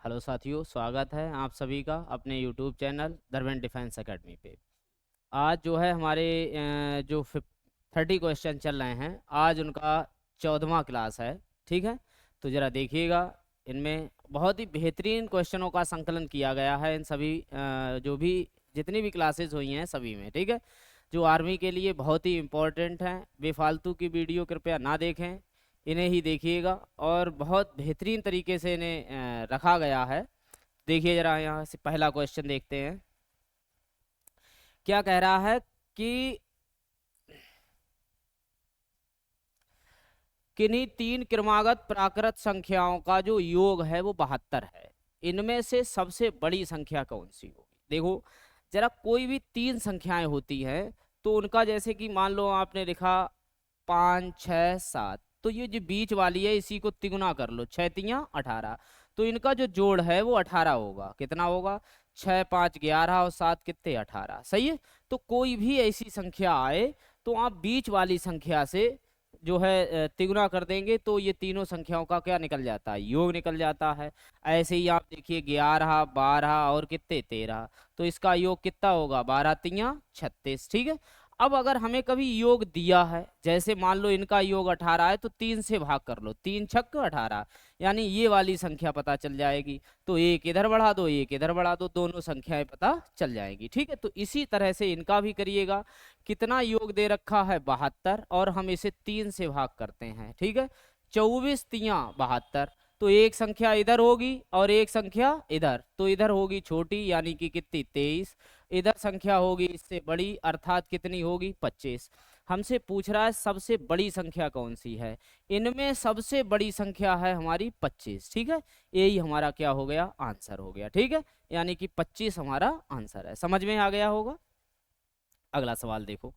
Hello साथियों, स्वागत है आप सभी का अपने YouTube channel Dharmendra defence academy पे। आज जो है हमारे जो 30 क्वेश्चन चल रहे हैं, आज उनका 14वां क्लास है। ठीक है, तो ज़रा देखिएगा। इनमें बहुत ही बेहतरीन क्वेश्चनों का संकलन किया गया है इन सभी जो भी जितनी भी क्लासेस हुई हैं सभी में। ठीक है, जो आर्मी के लिए बहुत ही इम्पोर्टेंट हैं। बेफालतू की वीडियो कृपया ना देखें, इन्हें ही देखिएगा और बहुत बेहतरीन तरीके से इन्हें रखा गया है। देखिए जरा, यहाँ से पहला क्वेश्चन देखते हैं। क्या कह रहा है कि किन्हीं तीन क्रमागत प्राकृत संख्याओं का जो योग है वो 72 है। इनमें से सबसे बड़ी संख्या कौन सी होगी? देखो जरा, कोई भी तीन संख्याएं होती हैं तो उनका, जैसे कि मान लो आपने लिखा 5 6 7, तो ये जो बीच वाली है इसी को तिगुना कर लो, 6 तियां 18। तो इनका जो जोड़ है वो 18 होगा। कितना होगा? 6 5 11 और 7 कितने? 18। सही है। तो कोई भी ऐसी संख्या आए तो आप बीच वाली संख्या से जो है तिगुना कर देंगे तो ये तीनों संख्याओं का क्या निकल जाता है? योग निकल जाता है। ऐसे ही आप देखिए 11 12 और कितने 13, तो इसका योग कितना होगा? 12 तियां 36। ठीक है। अब अगर हमें कभी योग दिया है, जैसे मान लो इनका योग 18 है, तो 3 से भाग कर लो, 3 छक्क 18, यानी ये वाली संख्या पता चल जाएगी। तो एक इधर बढ़ा दो, एक इधर बढ़ा दो, दोनों संख्याएं पता चल जाएंगी। ठीक है, तो इसी तरह से इनका भी करिएगा। कितना योग दे रखा है? 72, और हम इसे 3 से भाग करते हैं। ठीक है, 24 तियां 72। तो एक संख्या इधर होगी और एक संख्या इधर, तो इधर होगी छोटी यानी कि कितनी? 23। इधर संख्या होगी इससे बड़ी, अर्थात कितनी होगी? 25। हमसे पूछ रहा है सबसे बड़ी संख्या कौन सी है। इनमें सबसे बड़ी संख्या है हमारी 25। ठीक है, यही हमारा क्या हो गया? आंसर हो गया। ठीक है, यानी कि 25 हमारा आंसर है। समझ में आ गया होगा। अगला सवाल देखो।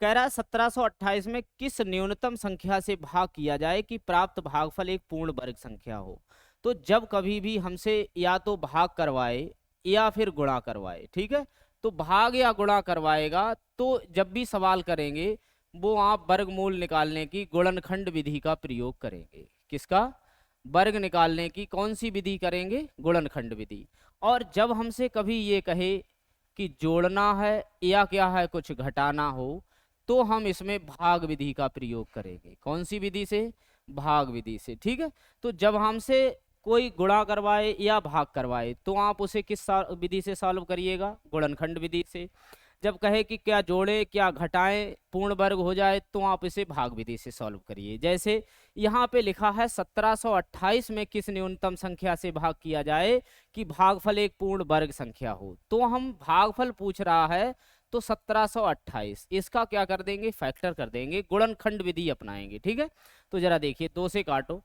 कह रहा है 1728 में किस न्यूनतम संख्या से भाग किया जाए कि प्राप्त भागफल एक पूर्ण वर्ग संख्या हो? तो जब कभी भी हमसे या तो भाग करवाए या फिर गुणा करवाए, ठीक है, तो भाग या गुणा करवाएगा तो जब भी सवाल करेंगे वो आप वर्गमूल निकालने की गुणनखंड विधि का प्रयोग करेंगे। किसका? वर्ग निकालने की कौन सी विधि करेंगे? गुणनखंड विधि। और जब हमसे कभी ये कहे कि जोड़ना है या क्या है कुछ घटाना हो, तो हम इसमें भाग विधि का प्रयोग करेंगे। कौन सी विधि से? भाग विधि से। ठीक है, तो जब हमसे कोई गुणा करवाए या भाग करवाए तो आप उसे किस विधि से सॉल्व करिएगा? गुणनखंड विधि से। जब कहे कि क्या जोड़े क्या घटाएं पूर्ण वर्ग हो जाए तो आप इसे भाग विधि से सॉल्व करिए। जैसे यहाँ पे लिखा है 1728 में किस न्यूनतम संख्या से भाग किया जाए कि भागफल एक पूर्ण वर्ग संख्या हो, तो हम भागफल पूछ रहा है तो 1728 इसका क्या कर देंगे? फैक्टर कर देंगे, गुणनखंड विधि अपनाएंगे। ठीक है, तो जरा देखिए, 2 से काटो,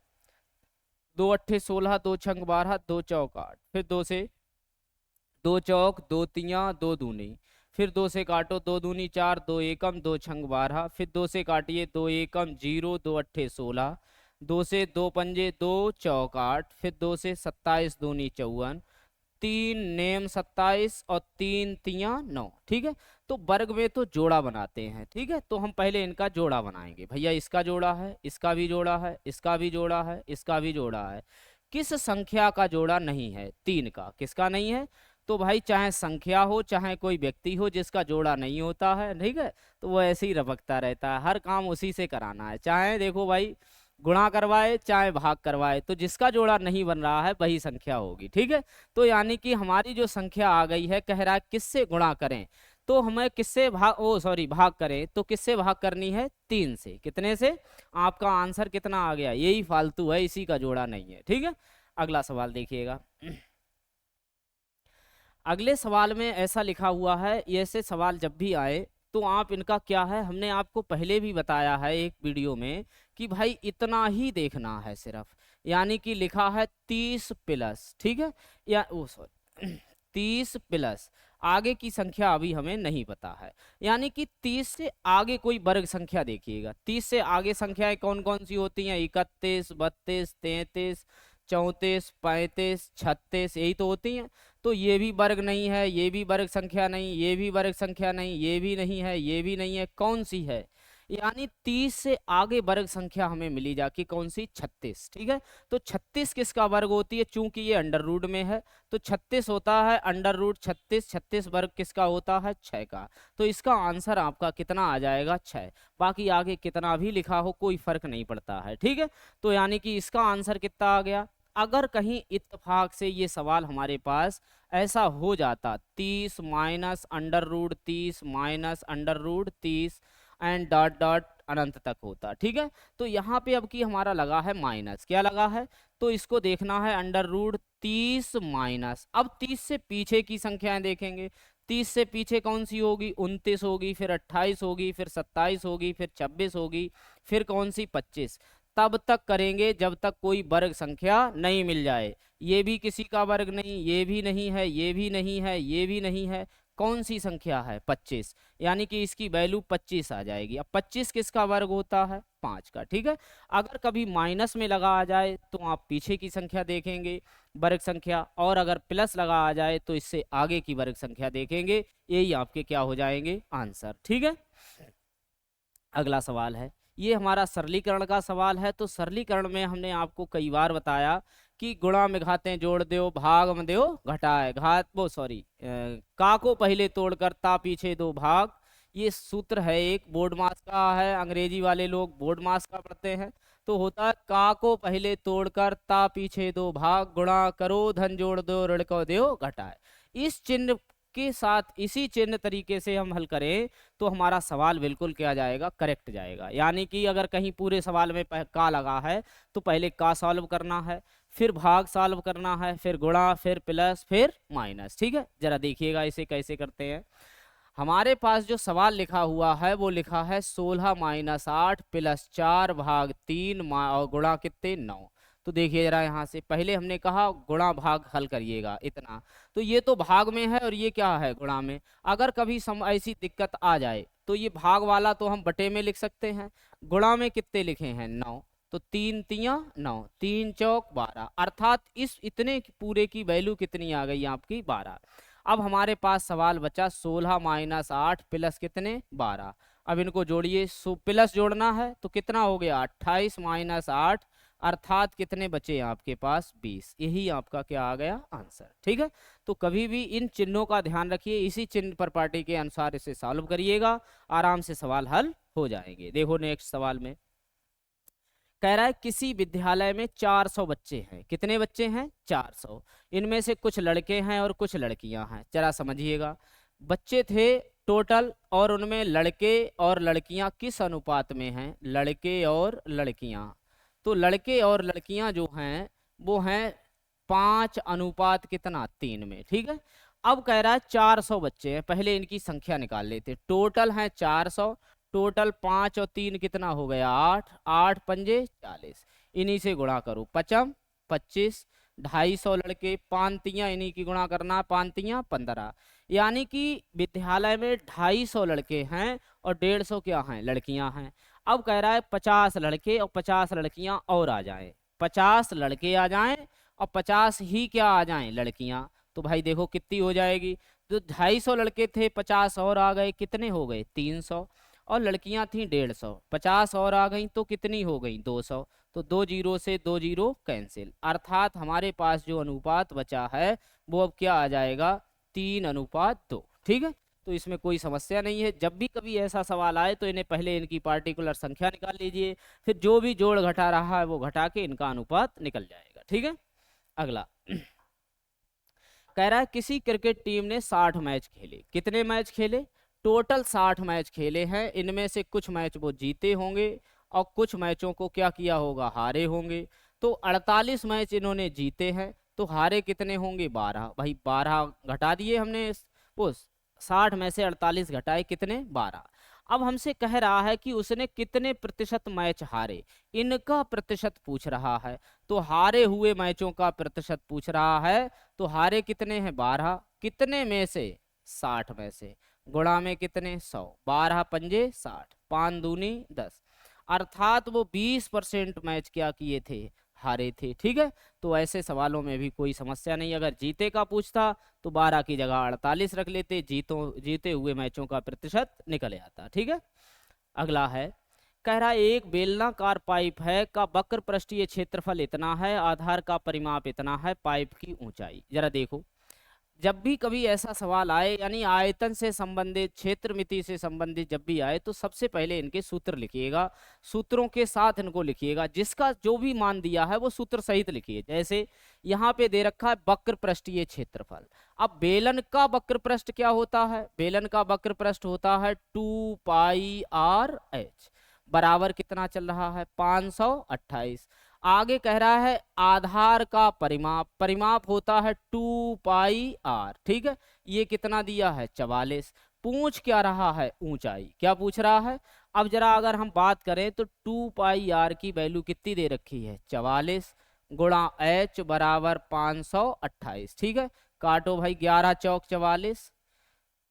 2 अट्ठे 16, 2 छंग 12, 2 चौक 8, फिर 2 से, 2 चौक 2 तियां 2 दूनी, फिर 2 से काटो, 2 दूनी 4, 2 एकम 2 छंग 12, फिर 2 से काटिए, 2 एकम 0, 2 अट्ठे 16, 2 से 2 पंजे 2 चौक 8, फिर 2 से 27 दूनी 54, 3 नेम 27 और 3 तियां 9। ठीक है, तो वर्ग में तो जोड़ा बनाते हैं। ठीक है, तो हम पहले इनका जोड़ा बनाएंगे। भैया इसका जोड़ा है, इसका भी जोड़ा है, इसका भी जोड़ा है, इसका भी जोड़ा है। किस संख्या का जोड़ा नहीं है? 3 का। किसका नहीं है? तो भाई चाहे संख्या हो चाहे कोई व्यक्ति हो, जिसका जोड़ा नहीं होता है, ठीक है, तो वो ऐसे ही रपकता रहता है। हर काम उसी से कराना है, चाहे देखो भाई गुणा करवाए चाहे भाग करवाए, तो जिसका जोड़ा नहीं बन रहा है वही संख्या होगी। ठीक है, तो यानी कि हमारी जो संख्या आ गई है, कह रहा है किससे गुणा करें, तो हमें किससे भाग, ओ सॉरी, भाग करें तो किससे भाग करनी है? 3 से। कितने से? आपका आंसर कितना आ गया? यही फालतू है, इसी का जोड़ा नहीं है। ठीक है, अगला सवाल देखिएगा। अगले सवाल में ऐसा लिखा हुआ है, ऐसे सवाल जब भी आए तो आप इनका क्या है, हमने आपको पहले भी बताया है एक वीडियो में कि भाई इतना ही देखना है सिर्फ। यानी कि लिखा है 30 प्लस, ठीक है, या ओ सॉरी 30 प्लस आगे की संख्या अभी हमें नहीं पता है। यानी कि 30 से आगे कोई वर्ग संख्या देखिएगा। 30 से आगे संख्याएं कौन कौन सी होती हैं? 31 32 33 34 35 36, यही तो होती हैं। तो ये भी वर्ग नहीं है, ये भी वर्ग संख्या नहीं, ये भी वर्ग संख्या नहीं, ये भी नहीं है, ये भी नहीं है, कौन सी है? यानी 30 से आगे वर्ग संख्या हमें मिली जाके कौन सी, 36। ठीक है, तो 36 किसका वर्ग होती है, चूंकि ये अंडर रूट में है तो 36 होता है अंडर रूट 36। 36 वर्ग किसका होता है, 6 का। तो इसका आंसर आपका कितना आ जाएगा, 6। बाकी आगे कितना भी लिखा हो कोई फर्क नहीं पड़ता है। ठीक है, तो यानी कि इसका आंसर कितना आ गया। अगर कहीं इत्तेफाक से ये सवाल हमारे पास ऐसा हो जाता, 30 minus under root 30 minus under root 30 and dot dot अनंत तक होता। ठीक है, तो यहाँ पे अब की हमारा लगा है माइनस, क्या लगा है, तो इसको देखना है अंडर रूट 30 माइनस। अब 30 से पीछे की संख्याएं देखेंगे, 30 से पीछे कौन सी होगी, 29 होगी, फिर 28 होगी, फिर 27 होगी, फिर 26 होगी, फिर कौन सी, 25। तब तक करेंगे जब तक कोई वर्ग संख्या नहीं मिल जाए। ये भी किसी का वर्ग नहीं, ये भी नहीं है, ये भी नहीं है, ये भी नहीं है, कौन सी संख्या है, 25। यानी कि इसकी वैल्यू 25 आ जाएगी। अब 25 किसका वर्ग होता है, 5 का। ठीक है, अगर कभी माइनस में लगा आ जाए तो आप पीछे की संख्या देखेंगे वर्ग संख्या, और अगर प्लस लगा आ जाए तो इससे आगे की वर्ग संख्या देखेंगे। यही आपके क्या हो जाएंगे, आंसर। ठीक है, अगला सवाल है, ये हमारा सरलीकरण का सवाल है। तो सरलीकरण में हमने आपको कई बार बताया कि गुणा में घातें जोड़ दो, भाग में दो घटाए, घात वो सॉरी का को पहले तोड़कर ता पीछे दो भाग। ये सूत्र है, एक बोर्ड मास का है, अंग्रेजी वाले लोग बोर्ड मास का पढ़ते हैं। तो होता है का को पहले तोड़कर ता पीछे दो भाग, गुणा करो धन जोड़ दो ऋण को दो घटाए। इस चिन्ह के साथ इसी चिन्ह तरीके से हम हल करें तो हमारा सवाल बिल्कुल क्या जाएगा, करेक्ट जाएगा। यानी कि अगर कहीं पूरे सवाल में का लगा है तो पहले का सॉल्व करना है, फिर भाग सॉल्व करना है, फिर गुणा, फिर प्लस, फिर माइनस। ठीक है, जरा देखिएगा इसे कैसे करते हैं। हमारे पास जो सवाल लिखा हुआ है वो लिखा है 16 माइनस 8 प्लस 4 भाग 3 और गुणा कितने, 9। तो देखिए जरा यहाँ से पहले हमने कहा गुणा भाग हल करिएगा इतना, तो ये तो भाग में है और ये क्या है, गुणा में। अगर कभी ऐसी दिक्कत आ जाए तो ये भाग वाला तो हम बटे में लिख सकते हैं, गुणा में कितने लिखे हैं, 9। तो 3 तिया 9, 3 चौक 12, अर्थात इस इतने पूरे की वैल्यू कितनी आ गई आपकी, 12। अब हमारे पास सवाल बचा 16 माइनस 8 प्लस कितने, 12। अब इनको जोड़िए, प्लस जोड़ना है तो कितना हो गया, 28 माइनस 8, अर्थात कितने बचे आपके पास, 20। यही आपका क्या आ गया, आंसर। ठीक है, तो कभी भी इन चिन्हों का ध्यान रखिए, इसी चिन्ह पर पार्टी के अनुसार इसे सॉल्व करिएगा, आराम से सवाल हल हो जाएंगे। देखो नेक्स्ट सवाल में कह रहा है किसी विद्यालय में 400 बच्चे हैं। कितने बच्चे हैं, 400। इनमें से कुछ लड़के हैं और कुछ लड़कियां हैं। जरा समझिएगा, बच्चे थे टोटल और उनमें लड़के और लड़कियां किस अनुपात में हैं, लड़के और लड़कियां। तो लड़के और लड़कियां जो हैं वो हैं 5 अनुपात कितना, 3 में। ठीक है, अब कह रहा है 400 बच्चे हैं, पहले इनकी संख्या निकाल लेते। टोटल हैं 400, टोटल 5 और 3 कितना हो गया, 8, 8 पंजे 40। इन्हीं से गुणा करो, 55 25, 250 लड़के, पांतियां इन्हीं की गुणा करना, पांतियां 15। यानी कि विद्यालय में 250 लड़के हैं और 150 क्या हैं, लड़कियां हैं। अब कह रहा है 50 लड़के और 50 लड़कियां और आ जाएं, 50 लड़के आ जाएं और 50 ही क्या आ जाएं, लड़कियां। तो भाई देखो कितनी हो जाएगी, तो 250 लड़के थे, 50 और आ गए, कितने हो गए, 300। और लड़कियां थी 150, 50 और आ गई तो कितनी हो गई, 200। तो 2 जीरो से 2 जीरो कैंसिल, अर्थात हमारे पास जो अनुपात बचा है वो अब क्या आ जाएगा, 3 अनुपात 2। ठीक है, तो इसमें कोई समस्या नहीं है। जब भी कभी ऐसा सवाल आए तो इन्हें पहले इनकी पार्टिकुलर संख्या निकाल लीजिए, फिर जो भी जोड़ घटा रहा है वो घटा के इनका अनुपात निकल जाएगा। ठीक है, अगला कह रहा है किसी क्रिकेट टीम ने 60 मैच खेले। कितने मैच खेले, टोटल 60 मैच खेले हैं। इनमें से कुछ मैच वो जीते होंगे और कुछ मैचों को क्या किया होगा, हारे होंगे। तो 48 मैच इन्होंने जीते हैं, तो हारे कितने होंगे, 12। भाई 12 घटा दिए हमने, वो 60 में से 48 घटाए कितने, 12। अब हमसे कह रहा है कि उसने कितने प्रतिशत मैच हारे, इनका प्रतिशत पूछ रहा है। तो हारे हुए मैचों का प्रतिशत पूछ रहा है, तो हारे कितने हैं, 12, कितने में से, 60 में से, गुणा में कितने, 100, 12 पंजे 60, 5 दूनी 10, अर्थात वो 20% मैच क्या किए थे, हारे थे। ठीक है, तो ऐसे सवालों में भी कोई समस्या नहीं। अगर जीते का पूछता तो 12 की जगह 48 रख लेते, जीते हुए मैचों का प्रतिशत निकल आता। ठीक है, अगला है, कह रहा है एक बेलनाकार पाइप है का वक्र पृष्ठीय क्षेत्रफल इतना है, आधार का परिमाप इतना है, पाइप की ऊंचाई। जरा देखो, जब भी कभी ऐसा सवाल आए, यानी आयतन से संबंधित, क्षेत्र मिति से संबंधित जब भी आए, तो सबसे पहले इनके सूत्र लिखिएगा, सूत्रों के साथ इनको लिखिएगा, जिसका जो भी मान दिया है वो सूत्र सहित लिखिए। जैसे यहाँ पे दे रखा है वक्र पृष्ठीय क्षेत्रफल। अब बेलन का वक्र पृष्ठ क्या होता है? बेलन का वक्र पृष्ठ होता है 2πr/h, बराबर कितना चल रहा है? 528। आगे कह रहा है आधार का परिमाप, परिमाप होता है 2πr, ठीक है, ये कितना दिया है? 44। पूछ क्या रहा है? ऊंचाई। क्या पूछ रहा है? अब जरा अगर हम बात करें तो 2πr की वैल्यू कितनी दे रखी है? 44 गुणा h बराबर 528, ठीक है। काटो भाई, 11 चौक 44,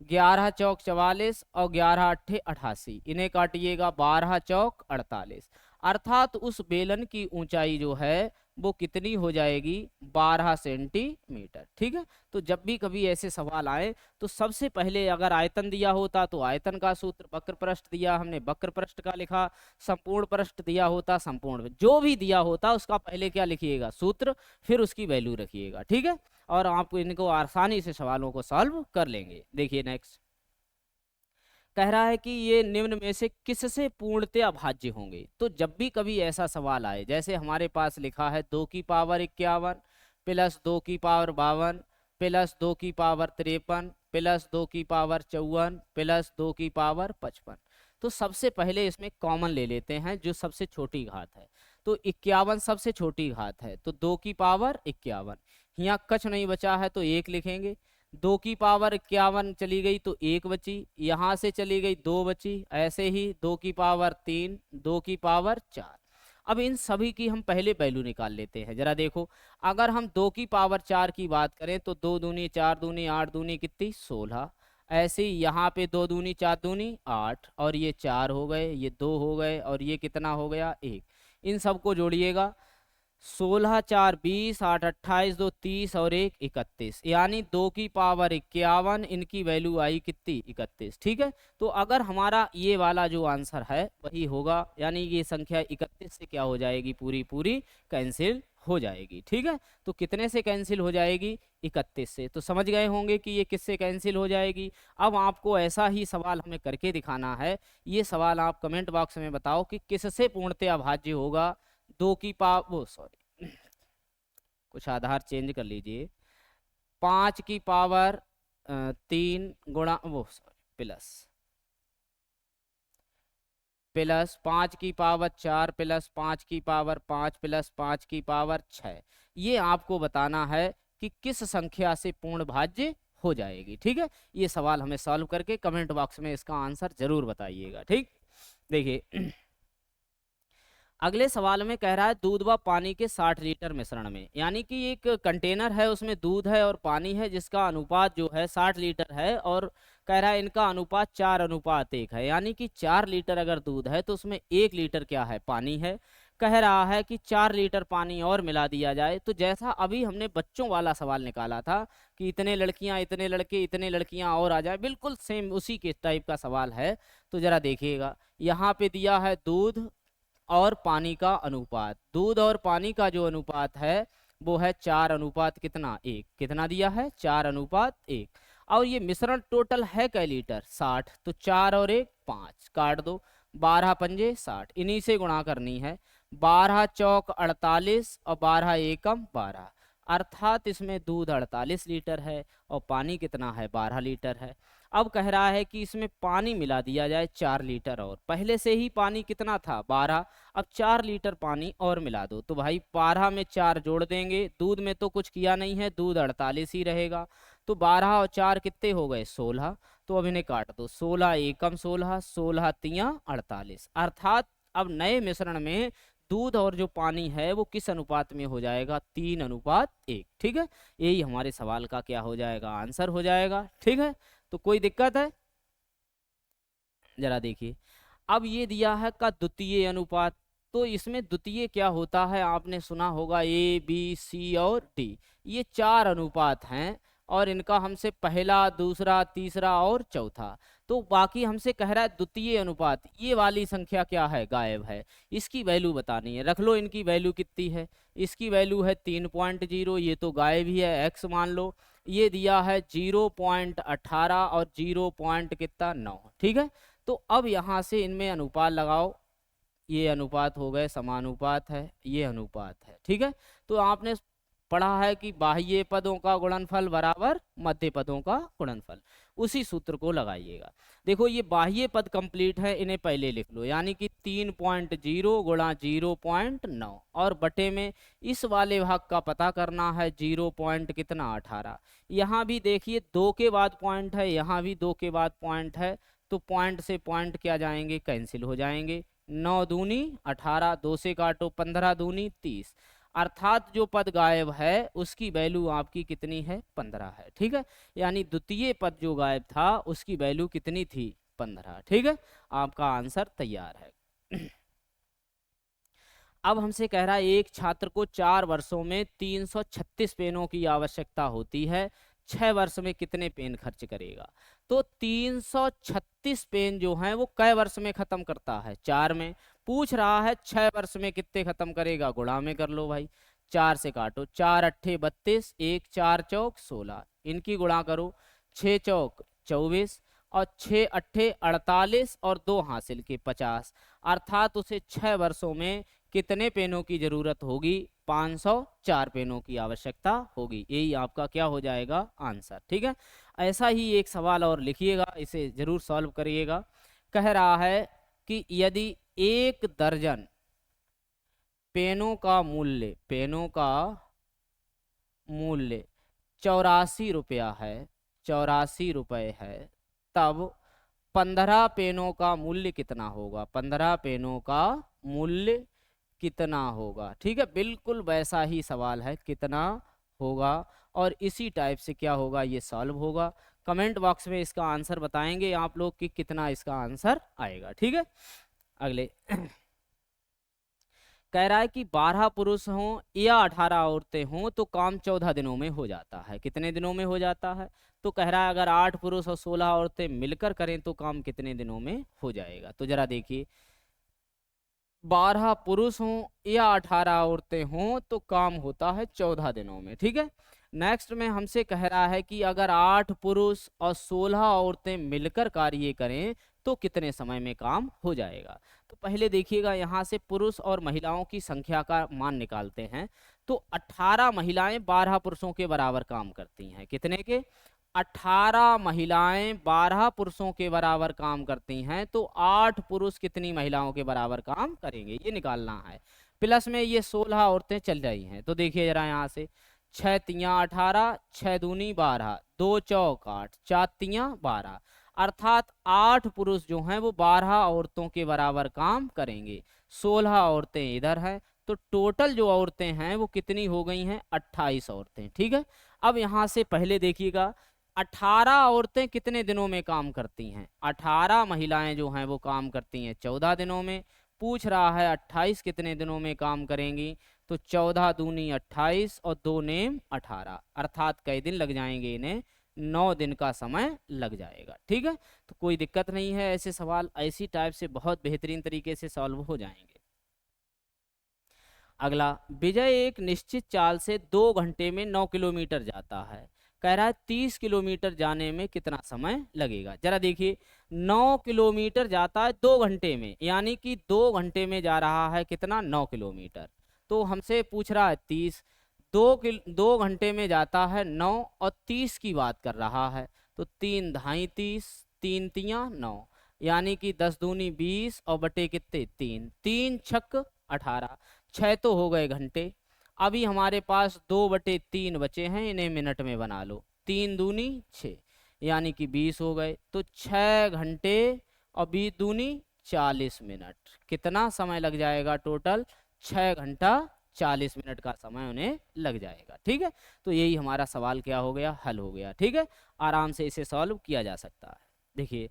11 चौक 44 और 11 अट्ठे 88, इन्हें काटिएगा, 12 चौक 48। अर्थात उस बेलन की ऊंचाई जो है वो कितनी हो जाएगी? 12 सेंटीमीटर, ठीक है। तो जब भी कभी ऐसे सवाल आए तो सबसे पहले अगर आयतन दिया होता तो आयतन का सूत्र, वक्र पृष्ठ दिया हमने वक्र पृष्ठ का लिखा, संपूर्ण पृष्ठ दिया होता संपूर्ण, जो भी दिया होता उसका पहले क्या लिखिएगा? सूत्र, फिर उसकी वैल्यू रखिएगा, ठीक है। और आप इनको आसानी से सवालों को सॉल्व कर लेंगे। देखिए नेक्स्ट, कह रहा है कि ये निम्न में से किससे पूर्णतया भाज्य होंगे। तो जब भी कभी ऐसा सवाल आए, जैसे हमारे पास लिखा है 2 की पावर 51 प्लस 2 की पावर 52 प्लस 2 की पावर 53 प्लस 2 की पावर 54 प्लस 2 की पावर 55, तो सबसे पहले इसमें कॉमन ले लेते हैं जो सबसे छोटी घात है। तो 51 सबसे छोटी घात है, तो 2 की पावर 51, यहाँ कछ नहीं बचा है तो 1 लिखेंगे। 2 की पावर 51 चली गई तो 1 बची, यहाँ से चली गई 2 बची, ऐसे ही 2 की पावर 3, 2 की पावर 4। अब इन सभी की हम पहले वैल्यू निकाल लेते हैं। जरा देखो, अगर हम 2 की पावर 4 की बात करें तो 2 दूनी 4 दूनी 8 दूनी कितनी? 16। ऐसे ही यहाँ पे 2 दूनी 4 दूनी 8, और ये 4 हो गए, ये 2 हो गए, और ये कितना हो गया? 1। इन सबको जोड़िएगा, 16 4 20, 8 28, 2 30 और 1 31, यानी 2 की पावर 51, इनकी वैल्यू आई कितनी? 31, ठीक है। तो अगर हमारा ये वाला जो आंसर है वही होगा, यानी ये संख्या 31 से क्या हो जाएगी? पूरी पूरी कैंसिल हो जाएगी, ठीक है। तो कितने से कैंसिल हो जाएगी? 31 से। तो समझ गए होंगे कि ये किससे कैंसिल हो जाएगी। अब आपको ऐसा ही सवाल हमें करके दिखाना है। ये सवाल आप कमेंट बॉक्स में बताओ कि किससे पूर्णतया भाज्य होगा। 2 की पावर, वो सॉरी, कुछ आधार चेंज कर लीजिए, 5 की पावर 3 गुणा, वो सॉरी, प्लस 5 की पावर 4 प्लस 5 की पावर 5 प्लस 5 की पावर 6, ये आपको बताना है कि किस संख्या से पूर्ण भाज्य हो जाएगी, ठीक है। ये सवाल हमें सॉल्व करके कमेंट बॉक्स में इसका आंसर जरूर बताइएगा, ठीक। देखिए अगले सवाल में कह रहा है दूध व पानी के 60 लीटर मिश्रण में, यानी कि एक कंटेनर है, उसमें दूध है और पानी है, जिसका अनुपात जो है 60 लीटर है, और कह रहा है इनका अनुपात 4:1 है, यानी कि 4 लीटर अगर दूध है तो उसमें 1 लीटर क्या है? पानी है। कह रहा है कि 4 लीटर पानी और मिला दिया जाए। तो जैसा अभी हमने बच्चों वाला सवाल निकाला था कि इतने लड़कियां इतने लड़के इतने लड़कियां और आ जाए, बिल्कुल सेम उसी के टाइप का सवाल है। तो जरा देखिएगा, यहाँ पे दिया है दूध और पानी का अनुपात। दूध और पानी का जो अनुपात है वो है 4:1। कितना दिया है? 4:1। और ये मिश्रण टोटल है कै लीटर? 60। तो 4 और 1 5, काट दो, 12 पंजे 60, इन्हीं से गुणा करनी है। 12 चौक 48 और 12 एकम 12, अर्थात इसमें दूध 48 लीटर है और पानी कितना है? 12 लीटर है। अब कह रहा है कि इसमें पानी मिला दिया जाए 4 लीटर, और पहले से ही पानी कितना था? 12। अब 4 लीटर पानी और मिला दो, तो भाई 12 में 4 जोड़ देंगे, दूध में तो कुछ किया नहीं है, दूध 48 ही रहेगा। तो 12 और 4 कितने हो गए? 16। तो अब इन्हें काट दो, 16 एकम 16, 16 तिया 48, अर्थात अब नए मिश्रण में दूध और जो पानी है वो किस अनुपात में हो जाएगा? 3:1, ठीक है। यही हमारे सवाल का क्या हो जाएगा? आंसर हो जाएगा, ठीक है। तो कोई दिक्कत है? जरा देखिए, अब ये दिया है का द्वितीय अनुपात। तो इसमें द्वितीय क्या होता है? आपने सुना होगा A B C और D, ये 4 अनुपात हैं। और इनका हमसे पहला, दूसरा, तीसरा और चौथा। तो बाकी हमसे कह रहा है द्वितीय अनुपात, ये वाली संख्या क्या है, गायब है, इसकी वैल्यू बतानी है। रख लो इनकी वैल्यू कितनी है, इसकी वैल्यू है 3.0, ये तो गायब ही है, x मान लो। ये दिया है 0.18 और 0.9, ठीक है। तो अब यहाँ से इनमें अनुपात लगाओ, ये अनुपात हो गए, समानुपात है, ये अनुपात है, ठीक है। तो आपने पढ़ा है कि बाह्य पदों का गुणनफल बराबर मध्य पदों का गुणनफल, उसी सूत्र को लगाइएगा। देखो ये बाह्य पद कंप्लीट है, इन्हें पहले लिख लो, यानी कि 3.0 गुणा 0.9 और बटे में इस वाले भाग का पता करना है 0 पॉइंट कितना 18। यहाँ भी देखिए 2 के बाद पॉइंट है, यहाँ भी 2 के बाद पॉइंट है, तो पॉइंट से पॉइंट क्या जाएंगे, कैंसिल हो जाएंगे। 9 दूनी 18, 2 से काटो, 15 दूनी 30, अर्थात जो पद गायब है उसकी वैल्यू आपकी कितनी है, 15 है, ठीक है। यानी द्वितीय पद जो गायब था उसकी वैल्यू कितनी थी, 15, ठीक है। आपका आंसर तैयार है। अब हमसे कह रहा है एक छात्र को 4 वर्षों में 336 पेनों की आवश्यकता होती है, 6 वर्ष में कितने पेन खर्च करेगा। तो 336 पेन जो हैं वो कै वर्ष में खत्म करता है, 4 में। पूछ रहा है 6 वर्ष में कितने खत्म करेगा, गुणा में कर लो भाई, 4 से काटो, 4 अट्ठे 32, 1 4 चौक 16, इनकी गुणा करो, 6 चौक 24 और 6 अट्ठे 48 और 2 हासिल के 50, अर्थात उसे 6 वर्षों में कितने पेनों की जरूरत होगी, 504 पेनों की आवश्यकता होगी। यही आपका क्या हो जाएगा, आंसर, ठीक है। ऐसा ही एक सवाल और लिखिएगा, इसे जरूर सॉल्व करिएगा। कह रहा है कि यदि 1 दर्जन पेनों का मूल्य 84 रुपया है, 84 रुपये है, तब 15 पेनों का मूल्य कितना होगा, 15 पेनों का मूल्य कितना होगा, ठीक है। बिल्कुल वैसा ही सवाल है, कितना होगा, और इसी टाइप से क्या होगा, ये सॉल्व होगा। कमेंट बॉक्स में इसका आंसर बताएंगे आप लोग कि कितना इसका आंसर आएगा, ठीक है। अगले कह रहा है कि 12 पुरुष हों या 18 औरतें हों तो काम 14 दिनों में हो जाता है, कितने दिनों में हो जाता है। तो कह रहा है अगर 8 पुरुष और 16 औरतें मिलकर करें तो काम कितने दिनों में हो जाएगा। तो जरा देखिए, 12 पुरुष हों या 18 औरतें हों तो काम होता है 14 दिनों में, ठीक है। नेक्स्ट में हमसे कह रहा है कि अगर 8 पुरुष और 16 औरतें मिलकर कार्य करें तो कितने समय में काम हो जाएगा। तो पहले देखिएगा, यहाँ से पुरुष और महिलाओं की संख्या का मान निकालते हैं। तो 18 महिलाएं 12 पुरुषों के बराबर काम करती हैं, कितने के, 18 महिलाएं 12 पुरुषों के बराबर काम करती हैं, तो 8 पुरुष कितनी महिलाओं के बराबर काम करेंगे, ये निकालना है। प्लस में ये 16 औरतें चल रही हैं, तो देखिए जरा यहाँ से, 6 तियाँ 18, 6 दूनी 12, 2 चौक 8, 4 तियाँ 12, अर्थात 8 पुरुष जो हैं वो 12 औरतों के बराबर काम करेंगे, 16 औरतें इधर हैं, तो टोटल जो औरतें हैं वो कितनी हो गई हैं, 28 औरतें, ठीक है। अब यहाँ से पहले देखिएगा, 18 औरतें कितने दिनों में काम करती हैं, 18 महिलाएं जो हैं वो काम करती हैं 14 दिनों में। पूछ रहा है 28 कितने दिनों में काम करेंगी, तो 14 दूनी 28 और 2 नेम 18, अर्थात कई दिन लग जाएंगे इन्हें, 9 दिन का समय लग जाएगा, ठीक है। तो कोई दिक्कत नहीं है, ऐसे सवाल ऐसी टाइप से बहुत बेहतरीन तरीके से सॉल्व हो जाएंगे। अगला, विजय एक निश्चित चाल से 2 घंटे में 9 किलोमीटर जाता है, कह रहा है 30 किलोमीटर जाने में कितना समय लगेगा। जरा देखिए, 9 किलोमीटर जाता है 2 घंटे में, यानी कि 2 घंटे में जा रहा है कितना, 9 किलोमीटर। तो हमसे पूछ रहा है 30, 2 घंटे में जाता है 9 और 30 की बात कर रहा है, तो 3 ढाई 30, 3 तियाँ 9, यानी कि 10 दूनी 20 और बटे कितने 3, 3 छक 18, 6 तो हो गए घंटे। अभी हमारे पास 2/3 बचे हैं, इन्हें मिनट में बना लो, 3 दूनी 6, यानी कि 20 हो गए, तो 6 घंटे और 20 दूनी 40 मिनट, कितना समय लग जाएगा टोटल, 6 घंटा 40 मिनट का समय उन्हें लग जाएगा, ठीक है। तो यही हमारा सवाल क्या हो गया, हल हो गया, ठीक है। आराम से इसे सॉल्व किया जा सकता है। देखिए,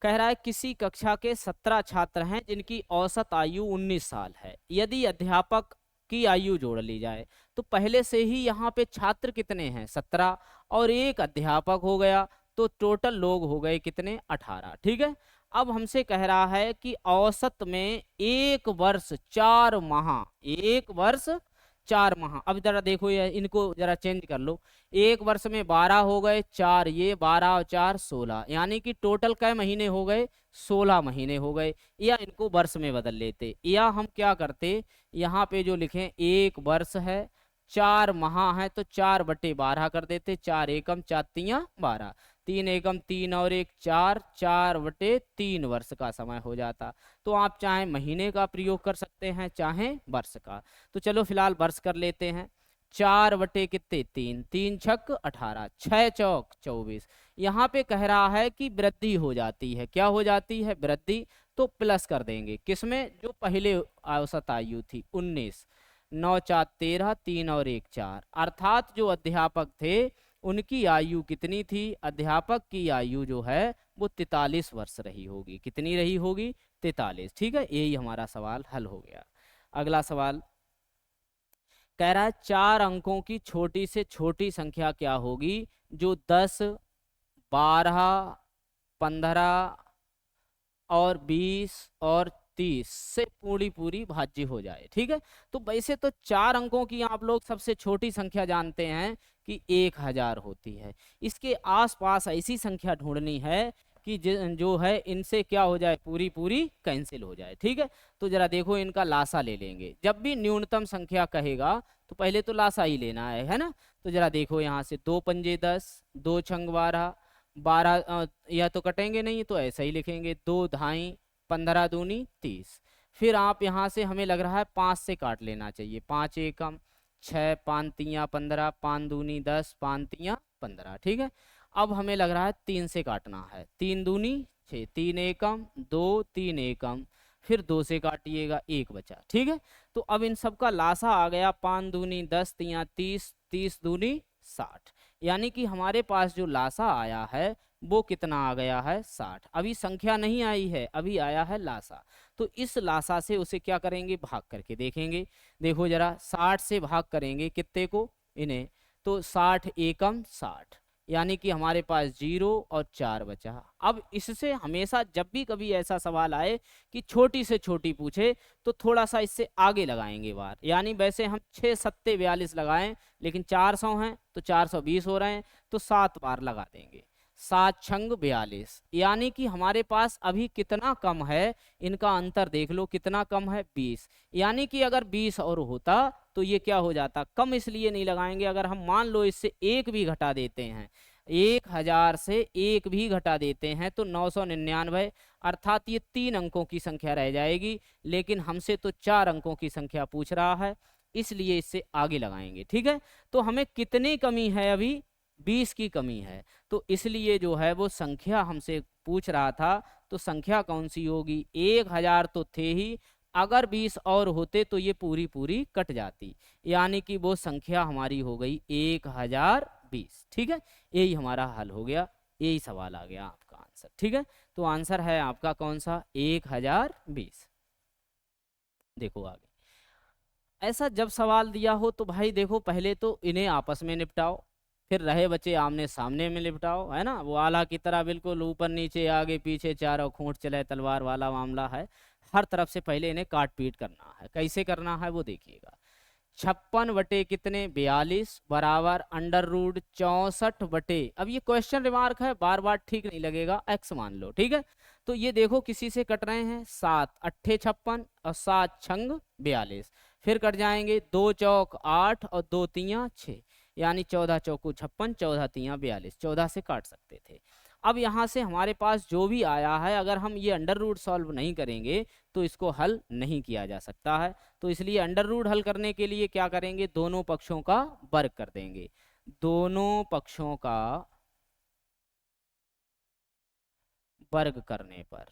कह रहा है किसी कक्षा के 17 छात्र हैं जिनकी औसत आयु 19 साल है, यदि अध्यापक की आयु जोड़ ली जाए। तो पहले से ही यहाँ पे छात्र कितने हैं, 17, और एक अध्यापक हो गया, तो टोटल लोग हो गए कितने, 18। ठीक है। अब हमसे कह रहा है कि औसत में 1 वर्ष 4 माह, 1 वर्ष 4 माह। अब जरा देखो ये, इनको जरा चेंज कर लो। 1 वर्ष में 12 हो गए, 4 ये, 12 और 4 16, यानी कि टोटल कै महीने हो गए, 16 महीने हो गए। या इनको वर्ष में बदल लेते, या हम क्या करते, यहाँ पे जो लिखें 1 वर्ष है, 4 माह है, तो 4/12 कर देते। 4 एकम 4 तियां 12, 3 एकम 3 और 1 4, 4/3 वर्ष का समय हो जाता। तो आप चाहे महीने का प्रयोग कर सकते हैं, चाहे वर्ष का। तो चलो फिलहाल वर्ष कर लेते हैं। 4 बटे कितने, 3, 3 छक 18, 6 चौक 24। यहाँ पे कह रहा है कि वृद्धि हो जाती है, क्या हो जाती है, वृद्धि। तो प्लस कर देंगे किसमें, जो पहले औसत आयु थी 19, 9 4 13, 3 और 1 4, अर्थात जो अध्यापक थे उनकी आयु कितनी थी, अध्यापक की आयु जो है वो 43 वर्ष रही होगी। कितनी रही होगी, 43। ठीक है, यही हमारा सवाल हल हो गया। अगला सवाल कह रहा है 4 अंकों की छोटी से छोटी संख्या क्या होगी जो 10, 12, 15 और 20 और 30 से पूरी पूरी भाज्य हो जाए। ठीक है। तो वैसे तो 4 अंकों की आप लोग सबसे छोटी संख्या जानते हैं कि 1000 होती है। इसके आसपास ऐसी संख्या ढूंढनी है कि जो है इनसे क्या हो जाए, पूरी पूरी कैंसिल हो जाए। ठीक है। तो जरा देखो, इनका लासा ले लेंगे। जब भी न्यूनतम संख्या कहेगा तो पहले तो लासा ही लेना है ना। तो जरा देखो, यहाँ से 2 पंजे 10, 2 छंग 12, 12 या तो कटेंगे नहीं, तो ऐसा ही लिखेंगे, 2 धाई 15 दूनी 30। फिर आप यहाँ से हमें लग रहा है 5 से काट लेना चाहिए। 5 एकम 6, 5 तियां 15, 5 दूनी 10, 5 तियां 15। ठीक है। अब हमें लग रहा है 3 से काटना है। 3 दूनी 6, 3 एकम 2, 3 एकम, फिर 2 से काटिएगा, 1 बचा। ठीक है। तो अब इन सब का लासा आ गया, 5 दूनी 10 तियां 30, 30 दूनी 60, यानी कि हमारे पास जो लासा आया है वो कितना आ गया है, 60। अभी संख्या नहीं आई है, अभी आया है लासा। तो इस लासा से उसे क्या करेंगे, भाग करके देखेंगे। देखो जरा, 60 से भाग करेंगे कितने को, इन्हें, तो 60 एकम 60, यानी कि हमारे पास 0 और 4 बचा। अब इससे हमेशा जब भी कभी ऐसा सवाल आए कि छोटी से छोटी पूछे तो थोड़ा सा इससे आगे लगाएंगे बार। यानी वैसे हम 6 सत्ते 42 लगाएं, लेकिन 400 हैं तो 420 हो रहे हैं, तो 7 बार लगा देंगे। 7 छंग 42, यानी कि हमारे पास अभी कितना कम है, इनका अंतर देख लो कितना कम है, 20। यानी कि अगर 20 और होता तो ये क्या हो जाता, कम इसलिए नहीं लगाएंगे, अगर हम मान लो इससे 1 भी घटा देते हैं, 1000 से 1 भी घटा देते हैं तो 999, अर्थात ये 3 अंकों की संख्या रह जाएगी। लेकिन हमसे तो 4 अंकों की संख्या पूछ रहा है, इसलिए इससे आगे लगाएंगे। ठीक है। तो हमें कितनी कमी है, अभी 20 की कमी है। तो इसलिए जो है वो संख्या हमसे पूछ रहा था, तो संख्या कौन सी होगी, 1000 तो थे ही, अगर 20 और होते तो ये पूरी पूरी कट जाती, यानी कि वो संख्या हमारी हो गई 1020। ठीक है। यही हमारा हल हो गया, यही सवाल आ गया आपका आंसर। ठीक है। तो आंसर है आपका कौन सा, 1020। देखो आगे, ऐसा जब सवाल दिया हो तो भाई देखो, पहले तो इन्हें आपस में निपटाओ, फिर रहे बच्चे आमने सामने में निपटाओ, है ना। वो आला की तरह बिल्कुल ऊपर नीचे आगे पीछे चारों खूंट चले तलवार वाला मामला है। हर तरफ से पहले इन्हें काट पीट करना है। कैसे करना है वो देखिएगा। 56 बटे कितने, 42 बराबर अंडर रूट 64 बटे, अब ये क्वेश्चन रिमार्क है, बार बार ठीक नहीं लगेगा, x मान लो। ठीक है। तो ये देखो किसी से कट रहे हैं, 7 अट्ठे 56 और 7 छंग 42, फिर कट जाएंगे, 2 चौक 8 और 2 तियां 6, यानी 14 चौको 56, 14 तियां 42, 14 से काट सकते थे। अब यहाँ से हमारे पास जो भी आया है, अगर हम ये अंडर रूट सॉल्व नहीं करेंगे तो इसको हल नहीं किया जा सकता है। तो इसलिए अंडर रूट हल करने के लिए क्या करेंगे, दोनों पक्षों का वर्ग कर देंगे। दोनों पक्षों का वर्ग करने पर,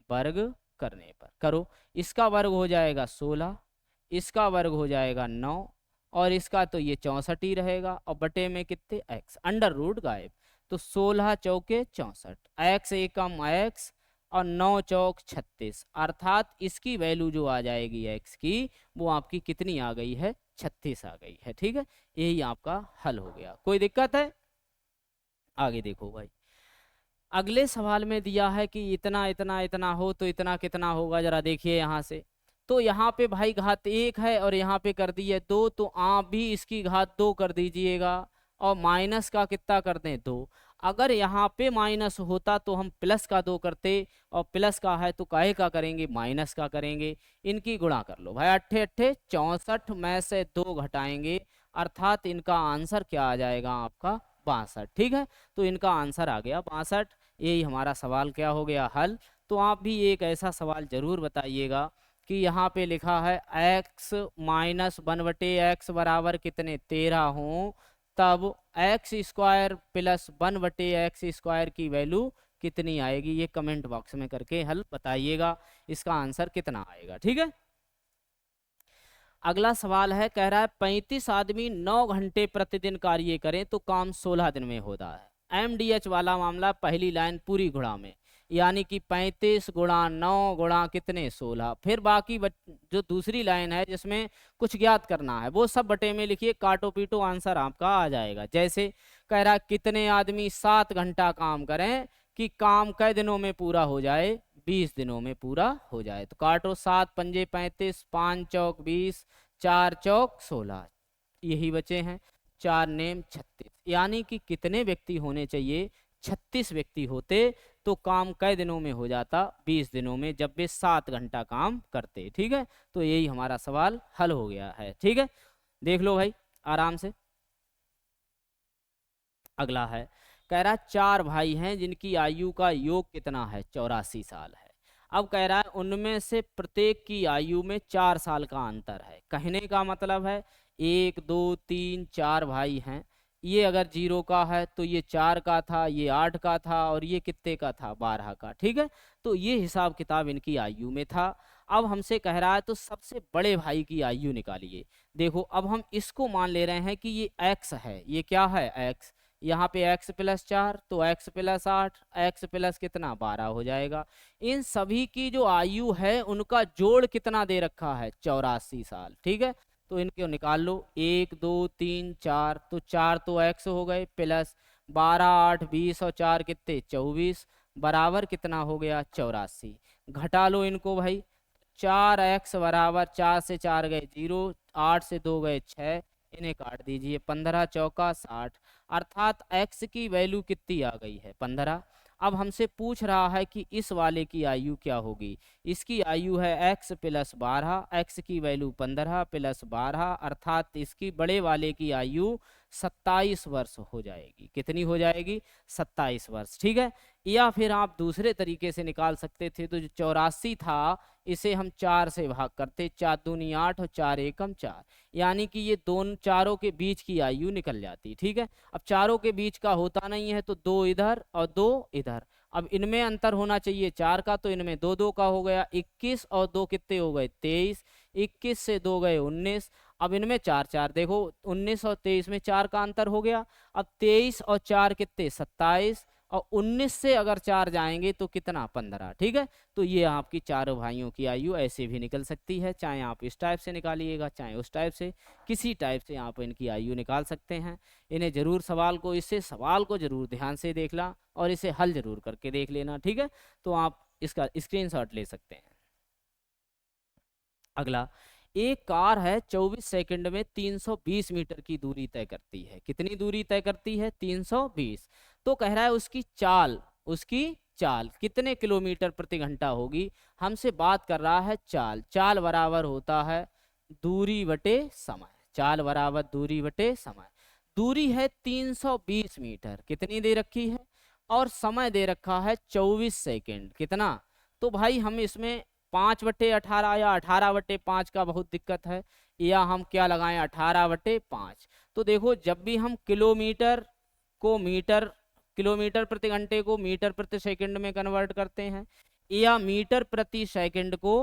वर्ग करने पर करो, इसका वर्ग हो जाएगा 16, इसका वर्ग हो जाएगा 9, और इसका तो ये 64 ही रहेगा, और बटे में कितने, x, अंडर रूट गायब। तो 16 चौके 64, x एकम x और 9 चौक 36, अर्थात इसकी वैल्यू जो आ जाएगी x की वो आपकी कितनी आ गई है, 36 आ गई है। ठीक है, यही आपका हल हो गया। कोई दिक्कत है? आगे देखो भाई, अगले सवाल में दिया है कि इतना इतना इतना हो तो इतना कितना होगा, जरा देखिए यहाँ से। तो यहाँ पे भाई घात 1 है और यहाँ पे कर दी है 2, तो आप भी इसकी घात 2 कर दीजिएगा और माइनस का कितना कर दें, 2। अगर यहाँ पे माइनस होता तो हम प्लस का 2 करते, और प्लस का है तो काहे का करेंगे, माइनस का करेंगे। इनकी गुणा कर लो भाई, 8 8 64 में से 2 घटाएंगे, अर्थात इनका आंसर क्या आ जाएगा आपका, 62। ठीक है, तो इनका आंसर आ गया 62। यही हमारा सवाल क्या हो गया, हल। तो आप भी एक ऐसा सवाल जरूर बताइएगा कि यहाँ पे लिखा है x माइनस 1/x बराबर कितने, 13 हो, तब x square plus 1/x square की वैल्यू कितनी आएगी। ये कमेंट बॉक्स में करके हल बताइएगा, इसका आंसर कितना आएगा। ठीक है, अगला सवाल है, कह रहा है 35 आदमी 9 घंटे प्रतिदिन कार्य करें तो काम 16 दिन में होता है। MDH वाला मामला, पहली लाइन पूरी गुणा में, यानी कि 35 गुणा 9 गुणा कितने, 16। फिर बाकी जो दूसरी लाइन है जिसमें कुछ ज्ञात करना है वो सब बटे में लिखिए, काटो पीटो आंसर आपका आ जाएगा। जैसे कह रहा है कितने आदमी 7 घंटा काम करें कि काम कै दिनों में पूरा हो जाए, 20 दिनों में पूरा हो जाए। तो काटो, 7 पंजे 35, 5 चौक 20, 4 चौक 16, यही बचे हैं, 4 नेम 36। यानी कि कितने व्यक्ति होने चाहिए, 36 व्यक्ति होते तो काम कै दिनों में हो जाता, 20 दिनों में, जब वे 7 घंटा काम करते। ठीक है, तो यही हमारा सवाल हल हो गया है। ठीक है, देख लो भाई आराम से। अगला है, कह रहा है 4 भाई हैं जिनकी आयु का योग कितना है, 84 साल है। अब कह रहा है उनमें से प्रत्येक की आयु में 4 साल का अंतर है। कहने का मतलब है 1 2 3 4 भाई हैं, ये अगर 0 का है तो ये 4 का था, ये 8 का था, और ये कितने का था, 12 का। ठीक है, तो ये हिसाब किताब इनकी आयु में था। अब हमसे कह रहा है तो सबसे बड़े भाई की आयु निकालिए। देखो अब हम इसको मान ले रहे हैं कि ये x है, ये क्या है, x। यहाँ पे x प्लस 4 तो x प्लस 8, x प्लस कितना, 12 हो जाएगा। इन सभी की जो आयु है उनका जोड़ कितना दे रखा है, 84 साल। ठीक है, तो इनको निकाल लो, 1 2 3 4, तो 4 तो x हो गए, प्लस 12 8 20 और 4 कितने, 24, बराबर कितना हो गया, 84। घटा लो इनको भाई, 4x बराबर 4 से 4 गए 0, 8 से 2 गए 6, इन्हें काट दीजिए, 15 चौका 60, अर्थात x की वैल्यू कितनी आ गई है, 15। अब हमसे पूछ रहा है कि इस वाले की आयु क्या होगी। इसकी आयु है x प्लस 12, x की वैल्यू 15 प्लस 12, अर्थात इसकी बड़े वाले की आयु 27 वर्ष हो जाएगी। कितनी हो जाएगी, 27 वर्ष। ठीक है, या फिर आप दूसरे तरीके से निकाल सकते थे, तो जो 84 था इसे हम 4 से भाग करते, 4 दूनी 8 और 4 एकम 4, यानी कि ये दोनों चारों के बीच की आयु निकल जाती। ठीक है, अब चारों के बीच का होता नहीं है तो 2 इधर और 2 इधर। अब इनमें अंतर होना चाहिए 4 का, तो इनमें 2 2 का हो गया, 21 और 2 कितने हो गए, 23, 21 से 2 गए 19। अब इनमें 4 4, देखो 19 और 23 में 4 का अंतर हो गया। अब 23 और 4 कितने, 27, और 19 से अगर 4 जाएंगे तो कितना, 15। ठीक है, तो ये आपकी चारों भाइयों की आयु ऐसे भी निकल सकती है, चाहे आप इस टाइप से निकालिएगा चाहे उस टाइप से, किसी टाइप से आप इनकी आयु निकाल सकते हैं। इन्हें जरूर सवाल को जरूर ध्यान से देखना और इसे हल जरूर करके देख लेना। ठीक है, तो आप इसका स्क्रीनशॉट ले सकते हैं। अगला, एक कार है 24 सेकंड में 320 मीटर की दूरी तय करती है। कितनी दूरी तय करती है, 320। तो कह रहा है उसकी चाल कितने किलोमीटर प्रति घंटा होगी। हमसे बात कर रहा है चाल बराबर होता है दूरी बटे समय, चाल बराबर दूरी बटे समय। दूरी है 320 मीटर, कितनी दे रखी है, और समय दे रखा है 24 सेकंड। कितना, तो भाई हम इसमें 5/18 या 18/5 का बहुत दिक्कत है, या हम क्या लगाएं, 18/5। तो देखो जब भी हम किलोमीटर प्रति घंटे को मीटर प्रति सेकंड में कन्वर्ट करते हैं, या मीटर प्रति सेकंड को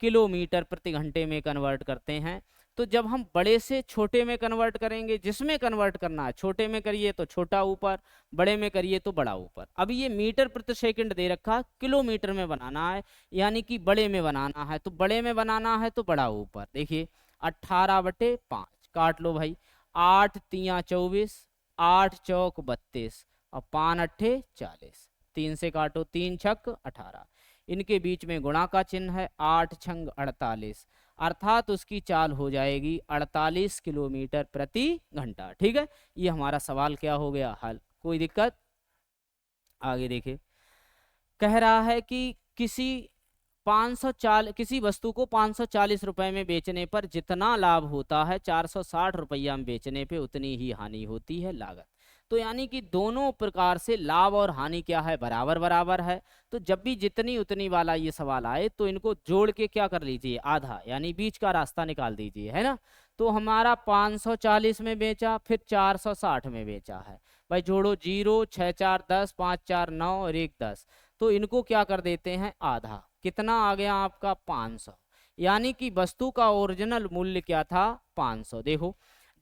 किलोमीटर प्रति घंटे में कन्वर्ट करते हैं, तो जब हम बड़े से छोटे में कन्वर्ट करेंगे, जिसमें कन्वर्ट करना है, छोटे में करिए तो छोटा ऊपर, बड़े में करिए तो बड़ा ऊपर। अब ये मीटर प्रति सेकंड दे रखा है, किलोमीटर में बनाना है, यानी कि बड़े में बनाना है, तो बड़े में बनाना है तो बड़ा ऊपर। देखिए 18/5 काट लो भाई, 8 तिया 24, 8 चौक 32 और 5 अट्ठे 40, 3 से काटो, 3 छक 18, इनके बीच में गुणा का चिन्ह है, 8 छंग 48, अर्थात उसकी चाल हो जाएगी 48 किलोमीटर प्रति घंटा। ठीक है, ये हमारा सवाल क्या हो गया, हल। कोई दिक्कत? आगे देखिए, कह रहा है कि किसी वस्तु को 540 रुपए में बेचने पर जितना लाभ होता है 460 रुपया में बेचने पे उतनी ही हानि होती है, लागत। तो यानी कि दोनों प्रकार से लाभ और हानि क्या है, बराबर बराबर है। तो जब भी जितनी उतनी वाला ये सवाल आए तो इनको जोड़ के क्या कर लीजिए, आधा, यानी बीच का रास्ता निकाल दीजिए, है ना। तो हमारा 540 में बेचा, फिर 460 में बेचा है भाई, जोड़ो, 0 6 4 10, 5 4 9 और 1 10, तो इनको क्या कर देते हैं, आधा। कितना आ गया आपका, 500। यानी कि वस्तु का ओरिजिनल मूल्य क्या था, 500। देखो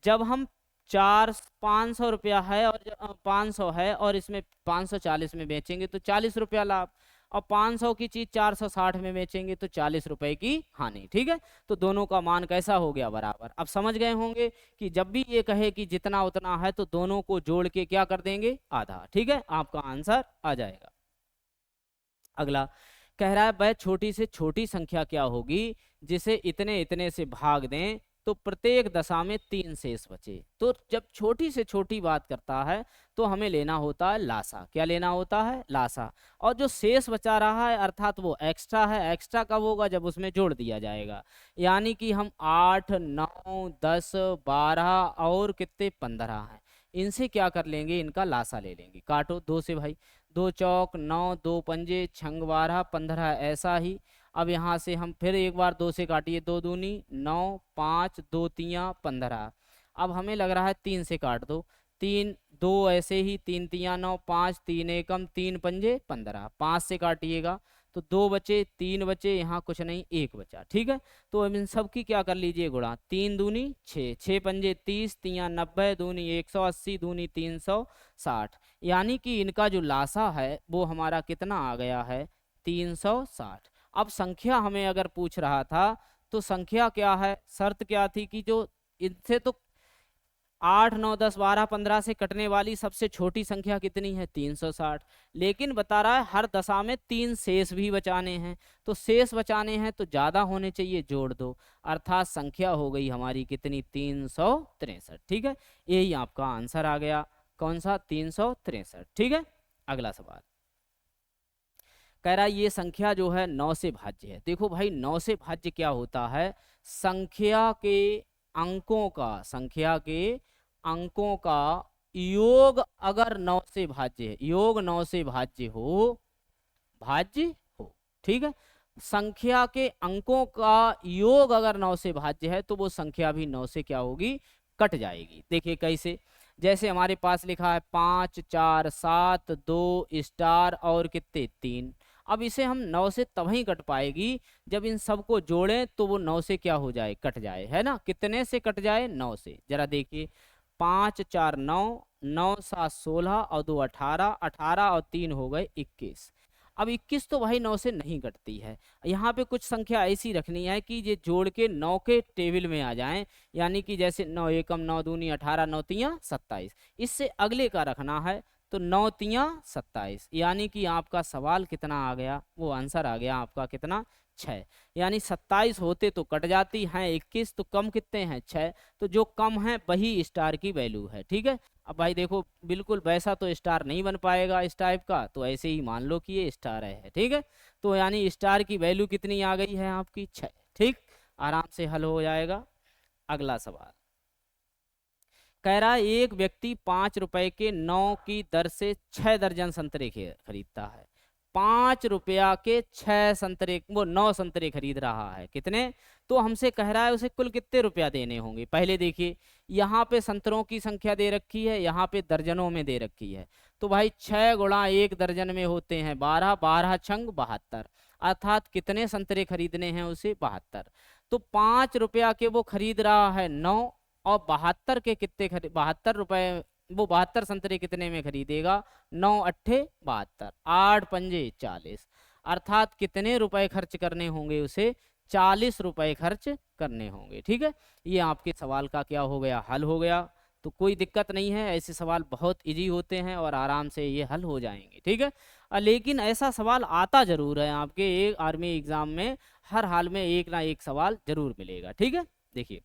जब हम 500 रुपया है और 500 है और इसमें 540 में बेचेंगे तो 40 रुपया लाभ, और 500 की चीज 460 में बेचेंगे तो 40 रुपए की हानि। ठीक है, तो दोनों का मान कैसा हो गया, बराबर। अब समझ गए होंगे कि जब भी ये कहे कि जितना उतना है तो दोनों को जोड़ के क्या कर देंगे, आधा। ठीक है, आपका आंसर आ जाएगा। अगला कह रहा है वह छोटी से छोटी संख्या क्या होगी जिसे इतने इतने से भाग दें तो प्रत्येक दशा में 3 शेष बचे। तो जब छोटी से छोटी बात करता है तो हमें लेना होता है लासा। क्या लेना होता है, लासा। और जो शेष बचा रहा है अर्थात वो एक्स्ट्रा है, एक्स्ट्रा कब होगा, जब उसमें जोड़ दिया जाएगा। यानी कि हम 8 9 10 12 और कितने 15 हैं, इनसे क्या कर लेंगे, इनका लासा ले लेंगे। काटो 2 से भाई, 2 चौक 9, 2 पंजे छंग 12 15, ऐसा ही। अब यहाँ से हम फिर एक बार 2 से काटिए, 2 दूनी 9, 5 2 तिया 15। अब हमें लग रहा है 3 से काट दो, 3 2 ऐसे ही, 3 तिया 9, 5 3 एकम 3 पंजे 15, 5 से काटिएगा तो 2 बचे, 3 बचे, यहाँ कुछ नहीं, 1 बचा। ठीक है, तो अब इन सब की क्या कर लीजिए, गुणा, 3 दूनी 6, 6 पंजे 30, तिया 90, दूनी 180, दूनी 360, यानी कि इनका जो लासा है वो हमारा कितना आ गया है, 360। अब संख्या हमें अगर पूछ रहा था तो संख्या क्या है, शर्त क्या थी कि जो इनसे तो 8 9 10 12 15 से कटने वाली सबसे छोटी संख्या कितनी है, 360। लेकिन बता रहा है हर दशा में 3 शेष भी बचाने हैं, तो शेष बचाने हैं तो ज्यादा होने चाहिए, जोड़ दो, अर्थात संख्या हो गई हमारी कितनी, 363। ठीक है, यही आपका आंसर आ गया, कौन सा, 363। ठीक है, अगला सवाल कह रहा है ये संख्या जो है 9 से भाज्य है। देखो भाई 9 से भाज्य क्या होता है, संख्या के अंकों का योग अगर 9 से भाज्य है, योग 9 से भाज्य हो, ठीक है, संख्या के अंकों का योग अगर 9 से भाज्य है तो वो संख्या भी 9 से क्या होगी, कट जाएगी। देखिए कैसे, जैसे हमारे पास लिखा है 5 4 7 2 स्टार और कितने 3। अब इसे हम 9 से तब ही कट पाएगी जब इन सबको जोड़ें तो वो 9 से क्या हो जाए, कट जाए, है ना। कितने से कट जाए, 9 से। जरा देखिए 5 4 9, 9 7 16 और 2 18, 18 और 3 हो गए 21। अब 21 तो भाई 9 से नहीं कटती है। यहाँ पे कुछ संख्या ऐसी रखनी है कि ये जोड़ के 9 के टेबल में आ जाएं, यानी कि जैसे 9 एकम 9 दूनी 18, 9 तिया 27। इससे अगले का रखना है तो 9 तिया 27, यानी कि आपका सवाल कितना आ गया, वो आंसर आ गया आपका कितना, 6। यानी 27 होते तो कट जाती हैं, 21 तो कम कितने हैं, 6। तो जो कम है वही स्टार की वैल्यू है। ठीक है, अब भाई देखो बिल्कुल वैसा तो स्टार नहीं बन पाएगा इस टाइप का, तो ऐसे ही मान लो कि ये स्टार है। ठीक है, तो यानी स्टार की वैल्यू कितनी आ गई है आपकी, 6। ठीक, आराम से हल हो जाएगा। अगला सवाल कह रहा है एक व्यक्ति 5 रुपए के 9 की दर से 6 दर्जन संतरे खरीदता है। 5 रुपया के 6 संतरे, वो 9 संतरे खरीद रहा है। कितने, तो हमसे कह रहा है उसे कुल कितने रुपया देने होंगे। पहले देखिए यहाँ पे संतरों की संख्या दे रखी है, यहाँ पे दर्जनों में दे रखी है। तो भाई 6 गुणा 1 दर्जन में होते हैं 12, 12 छंग 72, अर्थात कितने संतरे खरीदने हैं उसे, 72। तो 5 रुपया के वो खरीद रहा है 9, और 72 के कितने 72 रुपए, वो 72 संतरे कितने में खरीदेगा? 9 अट्ठे 72, 8 पंजे 40, अर्थात कितने रुपए खर्च करने होंगे उसे? 40 रुपए खर्च करने होंगे। ठीक है, ये आपके सवाल का क्या हो गया? हल हो गया। तो कोई दिक्कत नहीं है, ऐसे सवाल बहुत इजी होते हैं और आराम से ये हल हो जाएंगे। ठीक है, लेकिन ऐसा सवाल आता जरूर है आपके एक आर्मी एग्जाम में, हर हाल में एक ना एक सवाल जरूर मिलेगा। ठीक है, देखिए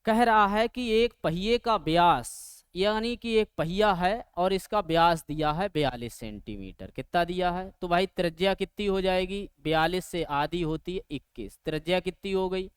कह रहा है कि एक पहिए का व्यास, यानी कि एक पहिया है और इसका व्यास दिया है 42 सेंटीमीटर। कितना दिया है? तो भाई त्रिज्या कितनी हो जाएगी? 42 से आधी होती है 21, त्रिज्या कितनी हो गई?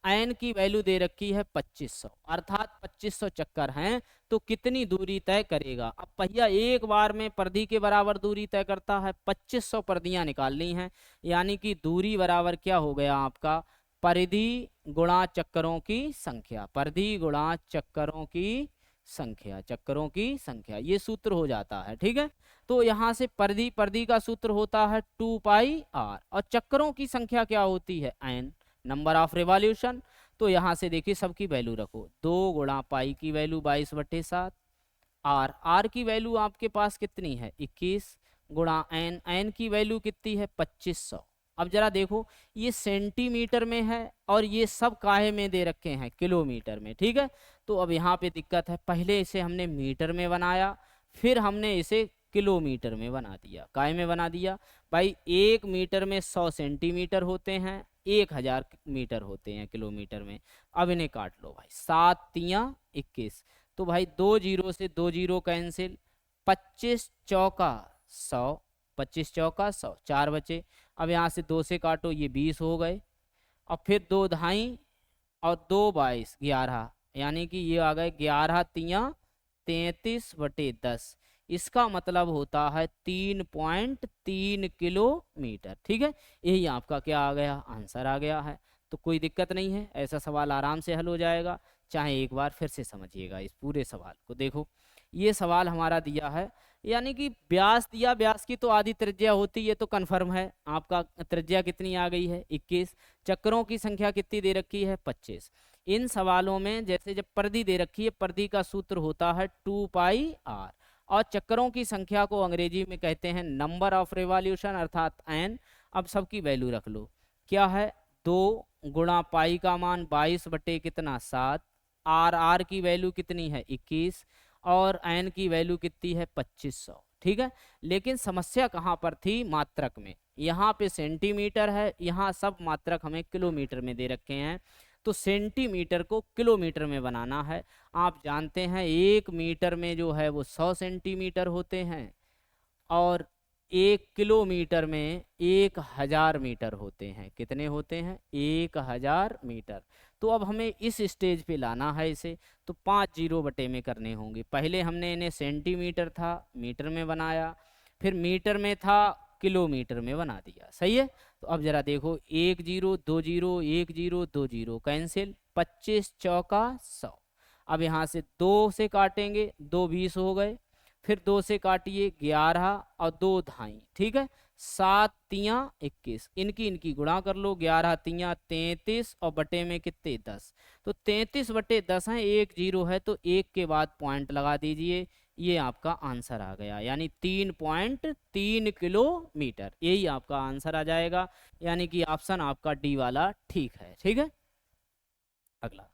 एन की वैल्यू दे रखी है 2500, अर्थात 2500 चक्कर हैं, तो कितनी दूरी तय करेगा? अब पहिया एक बार में परिधि के बराबर दूरी तय करता है, 2500 परिधियां निकालनी है, यानी कि दूरी बराबर क्या हो गया आपका? परिधि गुणा चक्करों की संख्या, परिधि गुणा चक्करों की संख्या, चक्करों की संख्या, ये सूत्र हो जाता है। ठीक है, तो यहां से परिधि, परिधि का सूत्र होता है 2πr, और चक्करों की संख्या क्या होती है? n, number of revolution. तो यहां से देखिए सबकी वैल्यू रखो, 2 गुणा पाई की वैल्यू 22/7, आर, आर की वैल्यू आपके पास कितनी है? 21, गुणा एन, एन की वैल्यू कितनी है? 2500। अब जरा देखो, ये सेंटीमीटर में है और ये सब काहे में दे रखे हैं? किलोमीटर में। ठीक है, तो अब यहाँ पे दिक्कत है, पहले इसे हमने मीटर में बनाया, फिर हमने इसे किलोमीटर में बना दिया। काहे में बना दिया? भाई 1 मीटर में 100 सेंटीमीटर होते हैं, 1000 मीटर होते हैं किलोमीटर में। अब इन्हें काट लो भाई, 7 तियां 21, तो भाई 2 जीरो से 2 जीरो कैंसिल, 25 चौका 100, 25 चौका 100, 4 बचे। अब यहाँ से 2 से काटो, ये 20 हो गए, और फिर 2 ढाई और 2 22, 11, यानी कि ये आ गए 11 तियां 33/10। इसका मतलब होता है 3.3 किलोमीटर। ठीक है, यही आपका क्या आ गया? आंसर आ गया है। तो कोई दिक्कत नहीं है, ऐसा सवाल आराम से हल हो जाएगा। चाहे एक बार फिर से समझिएगा इस पूरे सवाल को। देखो ये सवाल हमारा दिया है, यानी कि व्यास दिया, व्यास की तो आधी त्रिज्या होती है, तो कन्फर्म है आपका त्रिज्या कितनी आ गई है? 21। चक्करों की संख्या कितनी दे रखी है? 25। इन सवालों में जैसे जब परिधि दे रखी है, परिधि का सूत्र होता है 2πr, और चक्करों की संख्या को अंग्रेजी में कहते हैं नंबर ऑफ रिवॉल्यूशन, अर्थात एन। अब सबकी वैल्यू रख लो, क्या है? 2 गुणा पाई का मान 22 कितना 7, आर, आर की वैल्यू कितनी है? 21, और एन की वैल्यू कितनी है? 2500। ठीक है, लेकिन समस्या कहाँ पर थी? मात्रक में। यहाँ पे सेंटीमीटर है, यहाँ सब मात्रक हमें किलोमीटर में दे रखे हैं, तो सेंटीमीटर को किलोमीटर में बनाना है। आप जानते हैं 1 मीटर में जो है वो 100 सेंटीमीटर होते हैं, और 1 किलोमीटर में 1000 मीटर होते हैं। कितने होते हैं? 1000 मीटर। तो अब हमें इस स्टेज पे लाना है इसे, तो 5 जीरो बटे में करने होंगे। पहले हमने इन्हें सेंटीमीटर था मीटर में बनाया, फिर मीटर में था किलोमीटर में बना दिया। सही है, तो अब जरा देखो, 1 zero 2 zero 1 zero 2 zero cancel, 25 चौका 100। अब यहाँ से 2 से काटेंगे, 2 20 हो गए, फिर 2 से काटिए 11 और 2 ढाई। ठीक है, 7 तियां 21, इनकी गुणा कर लो, 11 तियां 33 और बटे में कितने? 10। तो 33/10 है, 1 जीरो है, तो 1 के बाद पॉइंट लगा दीजिए, ये आपका आंसर आ गया, यानी 3.3 किलोमीटर। यही आपका आंसर आ जाएगा, यानी कि ऑप्शन आपका डी वाला ठीक है। ठीक है, अगला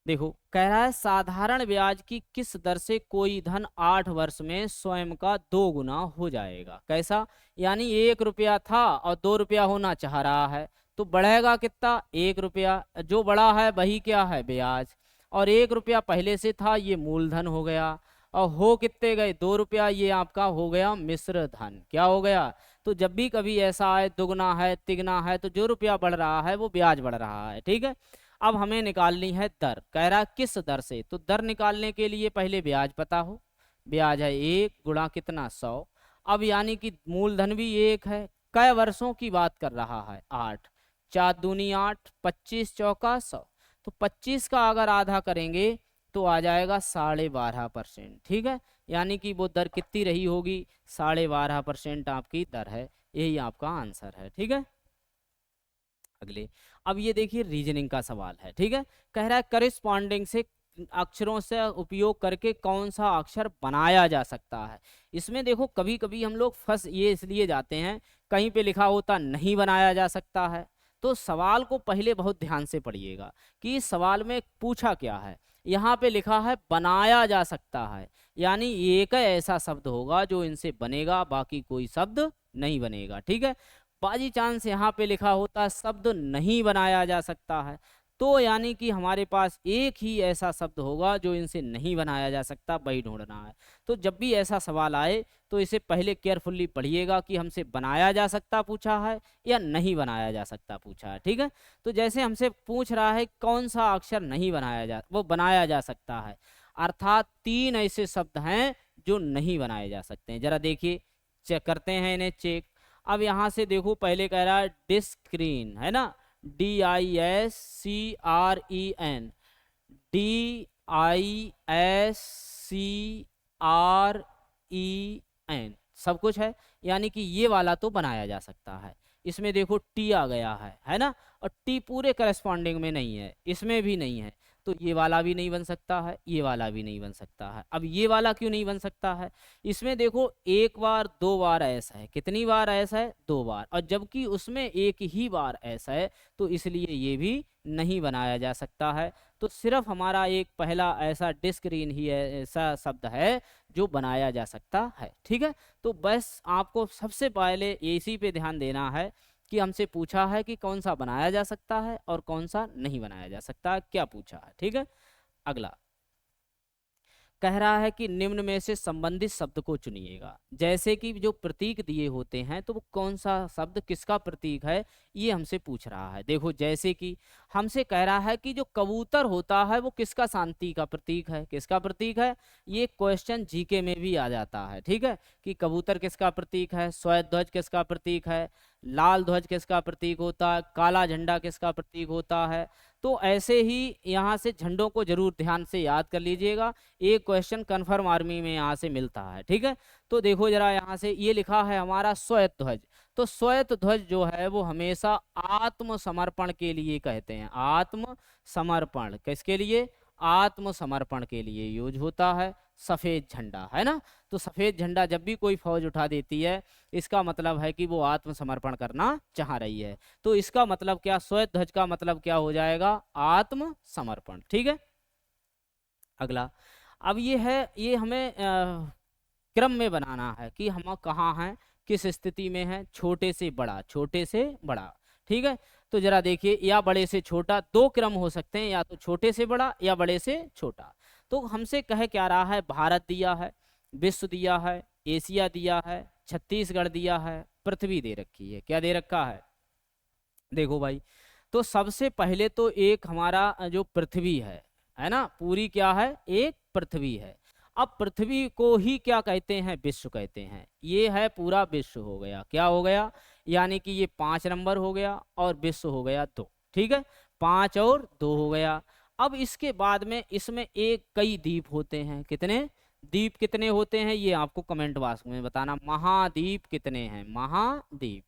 देखो, कह रहा है साधारण ब्याज की किस दर से कोई धन 8 वर्ष में स्वयं का 2 गुना हो जाएगा? कैसा? यानी 1 रुपया था और 2 रुपया होना चाह रहा है, तो बढ़ेगा कितना? 1 रुपया। जो बड़ा है वही क्या है? ब्याज। और 1 रुपया पहले से था, ये मूलधन हो गया, और हो कितने गए? 2 रुपया, ये आपका हो गया मिश्र धन। क्या हो गया? तो जब भी कभी ऐसा है, दुगना है तिगना है, तो जो रुपया बढ़ रहा है वो ब्याज बढ़ रहा है। ठीक है, अब हमें निकालनी है दर। कह रहा किस दर से, तो दर निकालने के लिए पहले ब्याज पता हो, ब्याज है 1 गुणा कितना? 100। अब यानी कि मूलधन भी 1 है, कै वर्षों की बात कर रहा है? 8, 4 दूनी 8, 25 चौका 100, तो 25 का अगर आधा करेंगे तो आ जाएगा 12.5%। ठीक है, यानी कि वो दर कितनी रही होगी? 12.5% आपकी दर है, यही आपका आंसर है। ठीक है, अगले, अब ये देखिए रीजनिंग का सवाल है, ठीक है। कह रहा है करिस्पॉन्डिंग से अक्षरों से उपयोग करके कौन सा अक्षर बनाया जा सकता है। इसमें देखो कभी कभी हम लोग फंस ये इसलिए जाते हैं, कहीं पे लिखा होता नहीं बनाया जा सकता है। तो सवाल को पहले बहुत ध्यान से पढ़िएगा कि इस सवाल में पूछा क्या है। यहाँ पे लिखा है बनाया जा सकता है, यानी एक ऐसा शब्द होगा जो इनसे बनेगा, बाकी कोई शब्द नहीं बनेगा, ठीक है। बाजी चांस यहाँ पे लिखा होता शब्द नहीं बनाया जा सकता है, तो यानी कि हमारे पास एक ही ऐसा शब्द होगा जो इनसे नहीं बनाया जा सकता, वही ढूंढना है। तो जब भी ऐसा सवाल आए तो इसे पहले केयरफुल्ली पढ़िएगा कि हमसे बनाया जा सकता पूछा है या नहीं बनाया जा सकता पूछा है, ठीक है। तो जैसे हमसे पूछ रहा है कौन सा अक्षर नहीं बनाया जा सकता है, अर्थात 3 ऐसे शब्द हैं जो नहीं बनाए जा सकते हैं। जरा देखिए, चेक करते हैं इन्हें चेक। अब यहाँ से देखो, पहले कह रहा है डिस्क्रीन, है ना, DISCREN, DISCREN, सब कुछ है, यानी कि ये वाला तो बनाया जा सकता है। इसमें देखो टी आ गया है ना, और टी पूरे करस्पॉन्डिंग में नहीं है, इसमें भी नहीं है, तो ये वाला भी नहीं बन सकता है, ये वाला भी नहीं बन सकता है। अब ये वाला क्यों नहीं बन सकता है, इसमें देखो एक बार 2 बार ऐसा है, कितनी बार ऐसा है, 2 बार, और जबकि उसमें एक ही बार ऐसा है, तो इसलिए ये भी नहीं बनाया जा सकता है। तो सिर्फ हमारा एक पहला ऐसा डिस्क्रीन ही ऐसा शब्द है जो बनाया जा सकता है, ठीक है। तो बस आपको सबसे पहले इसी पे ध्यान देना है कि हमसे पूछा है कि कौन सा बनाया जा सकता है और कौन सा नहीं बनाया जा सकता, क्या पूछा है, ठीक है। अगला कह रहा है कि निम्न में से संबंधित शब्द को चुनिएगा। जैसे कि जो प्रतीक दिए होते हैं तो वो कौन सा शब्द किसका प्रतीक है, ये हमसे पूछ रहा है। देखो जैसे कि हमसे कह रहा है कि जो कबूतर होता है वो किसका शांति का प्रतीक है, किसका प्रतीक है, ये क्वेश्चन जीके में भी आ जाता है, ठीक है, कि कबूतर किसका प्रतीक है, श्वेत ध्वज किसका प्रतीक है, लाल ध्वज किसका प्रतीक होता है, काला झंडा किसका प्रतीक होता है। तो ऐसे ही यहाँ से झंडों को जरूर ध्यान से याद कर लीजिएगा, एक क्वेश्चन कन्फर्म आर्मी में यहाँ से मिलता है, ठीक है। तो देखो जरा, यहाँ से ये लिखा है हमारा श्वेत ध्वज, तो श्वेत ध्वज जो है वो हमेशा आत्मसमर्पण के लिए कहते हैं, आत्मसमर्पण, किसके लिए, आत्मसमर्पण के लिए यूज होता है। सफेद झंडा, है ना, तो सफेद झंडा जब भी कोई फौज उठा देती है, इसका मतलब है कि वो आत्मसमर्पण करना चाह रही है। तो इसका मतलब क्या, श्वेत ध्वज का मतलब क्या हो जाएगा, आत्मसमर्पण, ठीक है। अगला, अब ये है, ये हमें क्रम में बनाना है कि हम कहाँ हैं, किस स्थिति में है, छोटे से बड़ा, छोटे से बड़ा, ठीक है। तो जरा देखिए, या बड़े से छोटा, 2 क्रम हो सकते हैं, या तो छोटे से बड़ा या बड़े से छोटा। तो हमसे कह क्या रहा है, भारत दिया है, विश्व दिया है, एशिया दिया है, छत्तीसगढ़ दिया है, पृथ्वी दे रखी है, क्या दे रखा है। देखो भाई, तो सबसे पहले तो एक हमारा जो पृथ्वी है ना, पूरी क्या है, एक पृथ्वी है। अब पृथ्वी को ही क्या कहते हैं, विश्व कहते हैं, ये है पूरा विश्व हो गया, क्या हो गया, यानी कि ये 5 नंबर हो गया और विश्व हो गया 2, ठीक है, 5 और 2 हो गया। अब इसके बाद में इसमें एक कई द्वीप होते हैं, कितने द्वीप, कितने होते हैं, ये आपको कमेंट बॉक्स में बताना, महाद्वीप कितने हैं, महाद्वीप,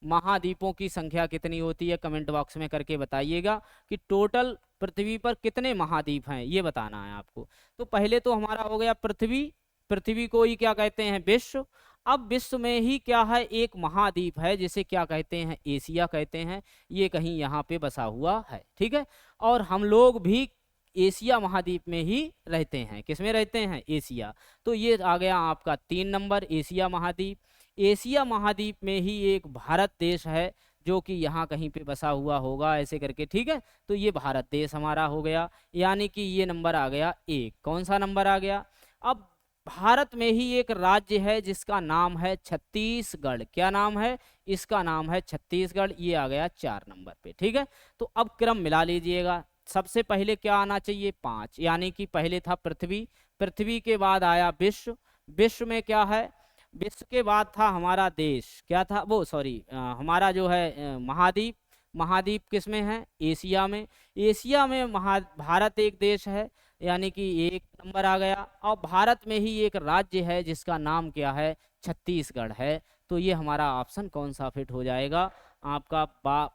महाद्वीपों की संख्या कितनी होती है, कमेंट बॉक्स में करके बताइएगा कि टोटल पृथ्वी पर कितने महाद्वीप हैं, ये बताना है आपको। तो पहले तो हमारा हो गया पृथ्वी, पृथ्वी को ही क्या कहते हैं, विश्व। अब विश्व में ही क्या है, एक महाद्वीप है जिसे क्या कहते हैं, एशिया कहते हैं, ये कहीं यहाँ पे बसा हुआ है, ठीक है। और हम लोग भी एशिया महाद्वीप में ही रहते हैं, किसमें रहते हैं, एशिया। तो ये आ गया आपका 3 नंबर, एशिया महाद्वीप। एशिया महाद्वीप में ही एक भारत देश है जो कि यहाँ कहीं पे बसा हुआ होगा ऐसे करके, ठीक है। तो ये भारत देश हमारा हो गया, यानी कि ये नंबर आ गया 1, कौन सा नंबर आ गया। अब भारत में ही एक राज्य है जिसका नाम है छत्तीसगढ़, क्या नाम है, इसका नाम है छत्तीसगढ़, ये आ गया 4 नंबर पे, ठीक है। तो अब क्रम मिला लीजिएगा, सबसे पहले क्या आना चाहिए, 5, यानी कि पहले था पृथ्वी, पृथ्वी के बाद आया विश्व, विश्व में क्या है, विश्व के बाद था हमारा देश, क्या था वो, सॉरी, हमारा जो है महाद्वीप, महाद्वीप किस में है, एशिया में, एशिया में भारत एक देश है, यानी कि 1 नंबर आ गया। और भारत में ही एक राज्य है जिसका नाम क्या है, छत्तीसगढ़ है। तो ये हमारा ऑप्शन कौन सा फिट हो जाएगा, आपका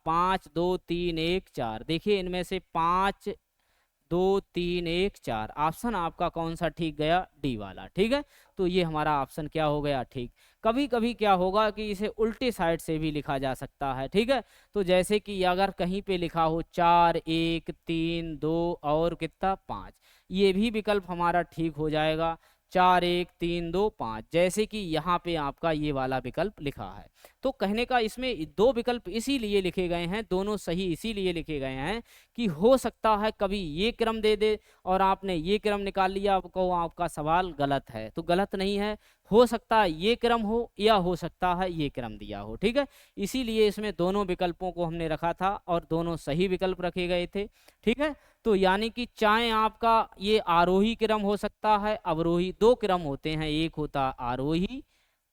5 2 3 1 4। देखिए इनमें से 5 2 3 1 4 ऑप्शन आपका कौन सा ठीक गया? डी वाला। ठीक है, तो ये हमारा ऑप्शन क्या हो गया? ठीक। कभी कभी क्या होगा कि इसे उल्टे साइड से भी लिखा जा सकता है। ठीक है, तो जैसे कि अगर कहीं पे लिखा हो 4 1 3 2 और कितना 5, ये भी विकल्प हमारा ठीक हो जाएगा। 4 1 3 2 5, जैसे कि यहाँ पे आपका ये वाला विकल्प लिखा है। तो कहने का इसमें दो विकल्प इसीलिए लिखे गए हैं, दोनों सही इसीलिए लिखे गए हैं कि हो सकता है कभी ये क्रम दे दे और आपने ये क्रम निकाल लिया, आपको आपका सवाल गलत है। तो गलत नहीं है, हो सकता है ये क्रम हो या हो सकता है ये क्रम दिया हो। ठीक है, इसीलिए इसमें दोनों विकल्पों को हमने रखा था और दोनों सही विकल्प रखे गए थे। ठीक है, तो यानी कि चाहे आपका ये आरोही क्रम हो सकता है, अवरोही, दो क्रम होते हैं, एक होता आरोही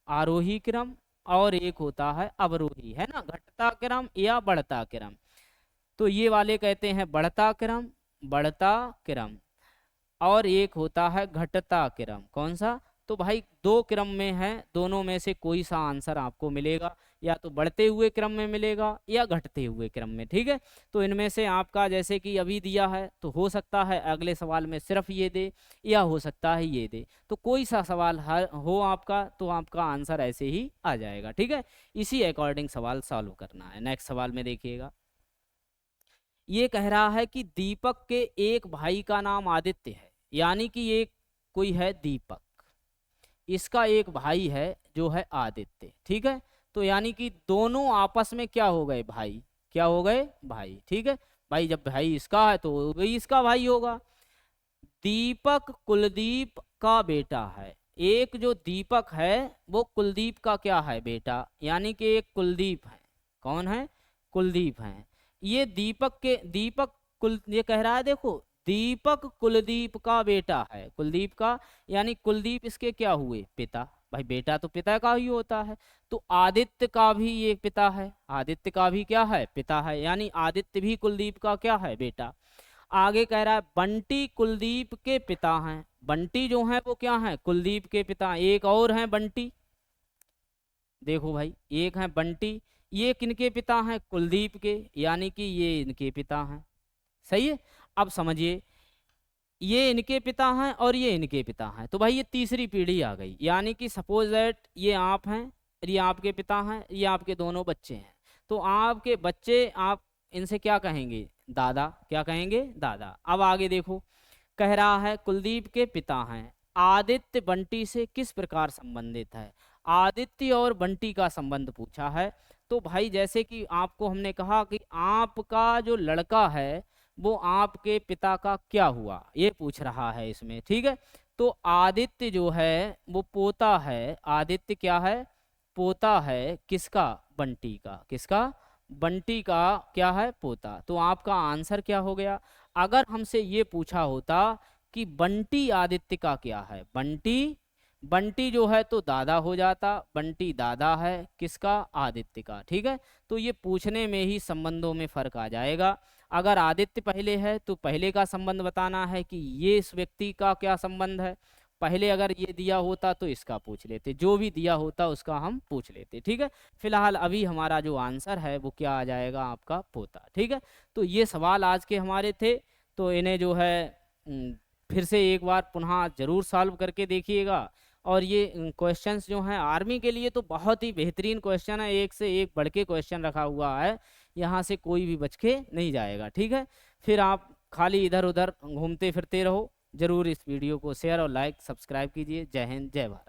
आरोही क्रम और एक होता है अवरोही, है ना, घटता क्रम या बढ़ता क्रम। तो ये वाले कहते हैं बढ़ता क्रम, बढ़ता क्रम, और एक होता है घटता क्रम। कौन सा? तो भाई दो क्रम में है, दोनों में से कोई सा आंसर आपको मिलेगा, या तो बढ़ते हुए क्रम में मिलेगा या घटते हुए क्रम में। ठीक है, तो इनमें से आपका जैसे कि अभी दिया है तो हो सकता है अगले सवाल में सिर्फ ये दे या हो सकता है ये दे, तो कोई सा सवाल हो आपका तो आपका आंसर ऐसे ही आ जाएगा। ठीक है, इसी अकॉर्डिंग सवाल सॉल्व करना है। नेक्स्ट सवाल में देखिएगा, ये कह रहा है कि दीपक के एक भाई का नाम आदित्य है, यानी कि एक कोई है दीपक, इसका एक भाई है जो है आदित्य। ठीक है, तो यानी कि दोनों आपस में क्या हो गए? भाई। क्या हो गए? भाई। ठीक है, भाई जब भाई इसका है तो वही इसका भाई होगा। दीपक कुलदीप का बेटा है, एक जो दीपक है वो कुलदीप का क्या है? बेटा, यानी कि एक कुलदीप है। कौन है? कुलदीप है। ये दीपक कुल, ये कह रहा है देखो, दीपक कुलदीप का बेटा है, कुलदीप का, यानी कुलदीप इसके क्या हुए? पिता। भाई बेटा तो पिता का ही होता है, तो आदित्य का भी ये पिता है, आदित्य का भी क्या है? पिता है, यानी आदित्य भी कुलदीप का क्या है? बेटा। आगे कह रहा है बंटी कुलदीप के पिता हैं, बंटी जो है वो क्या है? कुलदीप के पिता। एक और है बंटी, देखो भाई एक है बंटी, ये किनके पिता हैं? कुलदीप के, यानी कि ये इनके पिता हैं। सही है, अब समझिए, ये इनके पिता हैं और ये इनके पिता हैं, तो भाई ये तीसरी पीढ़ी आ गई, यानी कि सपोज दैट ये आप हैं, ये आपके पिता हैं, ये आपके दोनों बच्चे हैं, तो आपके बच्चे आप इनसे क्या कहेंगे? दादा। क्या कहेंगे? दादा। अब आगे देखो, कह रहा है कुलदीप के पिता हैं, आदित्य बंटी से किस प्रकार संबंधित है? आदित्य और बंटी का संबंध पूछा है। तो भाई जैसे कि आपको हमने कहा कि आपका जो लड़का है वो आपके पिता का क्या हुआ, ये पूछ रहा है इसमें। ठीक है, तो आदित्य जो है वो पोता है, आदित्य क्या है? पोता है किसका? बंटी का। किसका? बंटी का क्या है? पोता। तो आपका आंसर क्या हो गया? अगर हमसे ये पूछा होता कि बंटी आदित्य का क्या है, बंटी, बंटी जो है तो दादा हो जाता, बंटी दादा है किसका? आदित्य का। ठीक है, तो ये पूछने में ही संबंधों में फर्क आ जाएगा। अगर आदित्य पहले है तो पहले का संबंध बताना है कि ये इस व्यक्ति का क्या संबंध है, पहले अगर ये दिया होता तो इसका पूछ लेते, जो भी दिया होता उसका हम पूछ लेते। ठीक है, फिलहाल अभी हमारा जो आंसर है वो क्या आ जाएगा? आपका पोता। ठीक है, तो ये सवाल आज के हमारे थे, तो इन्हें जो है फिर से एक बार पुनः जरूर सॉल्व करके देखिएगा। और ये क्वेश्चंस जो हैं आर्मी के लिए तो बहुत ही बेहतरीन क्वेश्चन है, एक से एक बढ़ के क्वेश्चन रखा हुआ है, यहाँ से कोई भी बच के नहीं जाएगा। ठीक है, फिर आप खाली इधर उधर घूमते फिरते रहो। जरूर इस वीडियो को शेयर और लाइक सब्सक्राइब कीजिए। जय हिंद, जय भारत।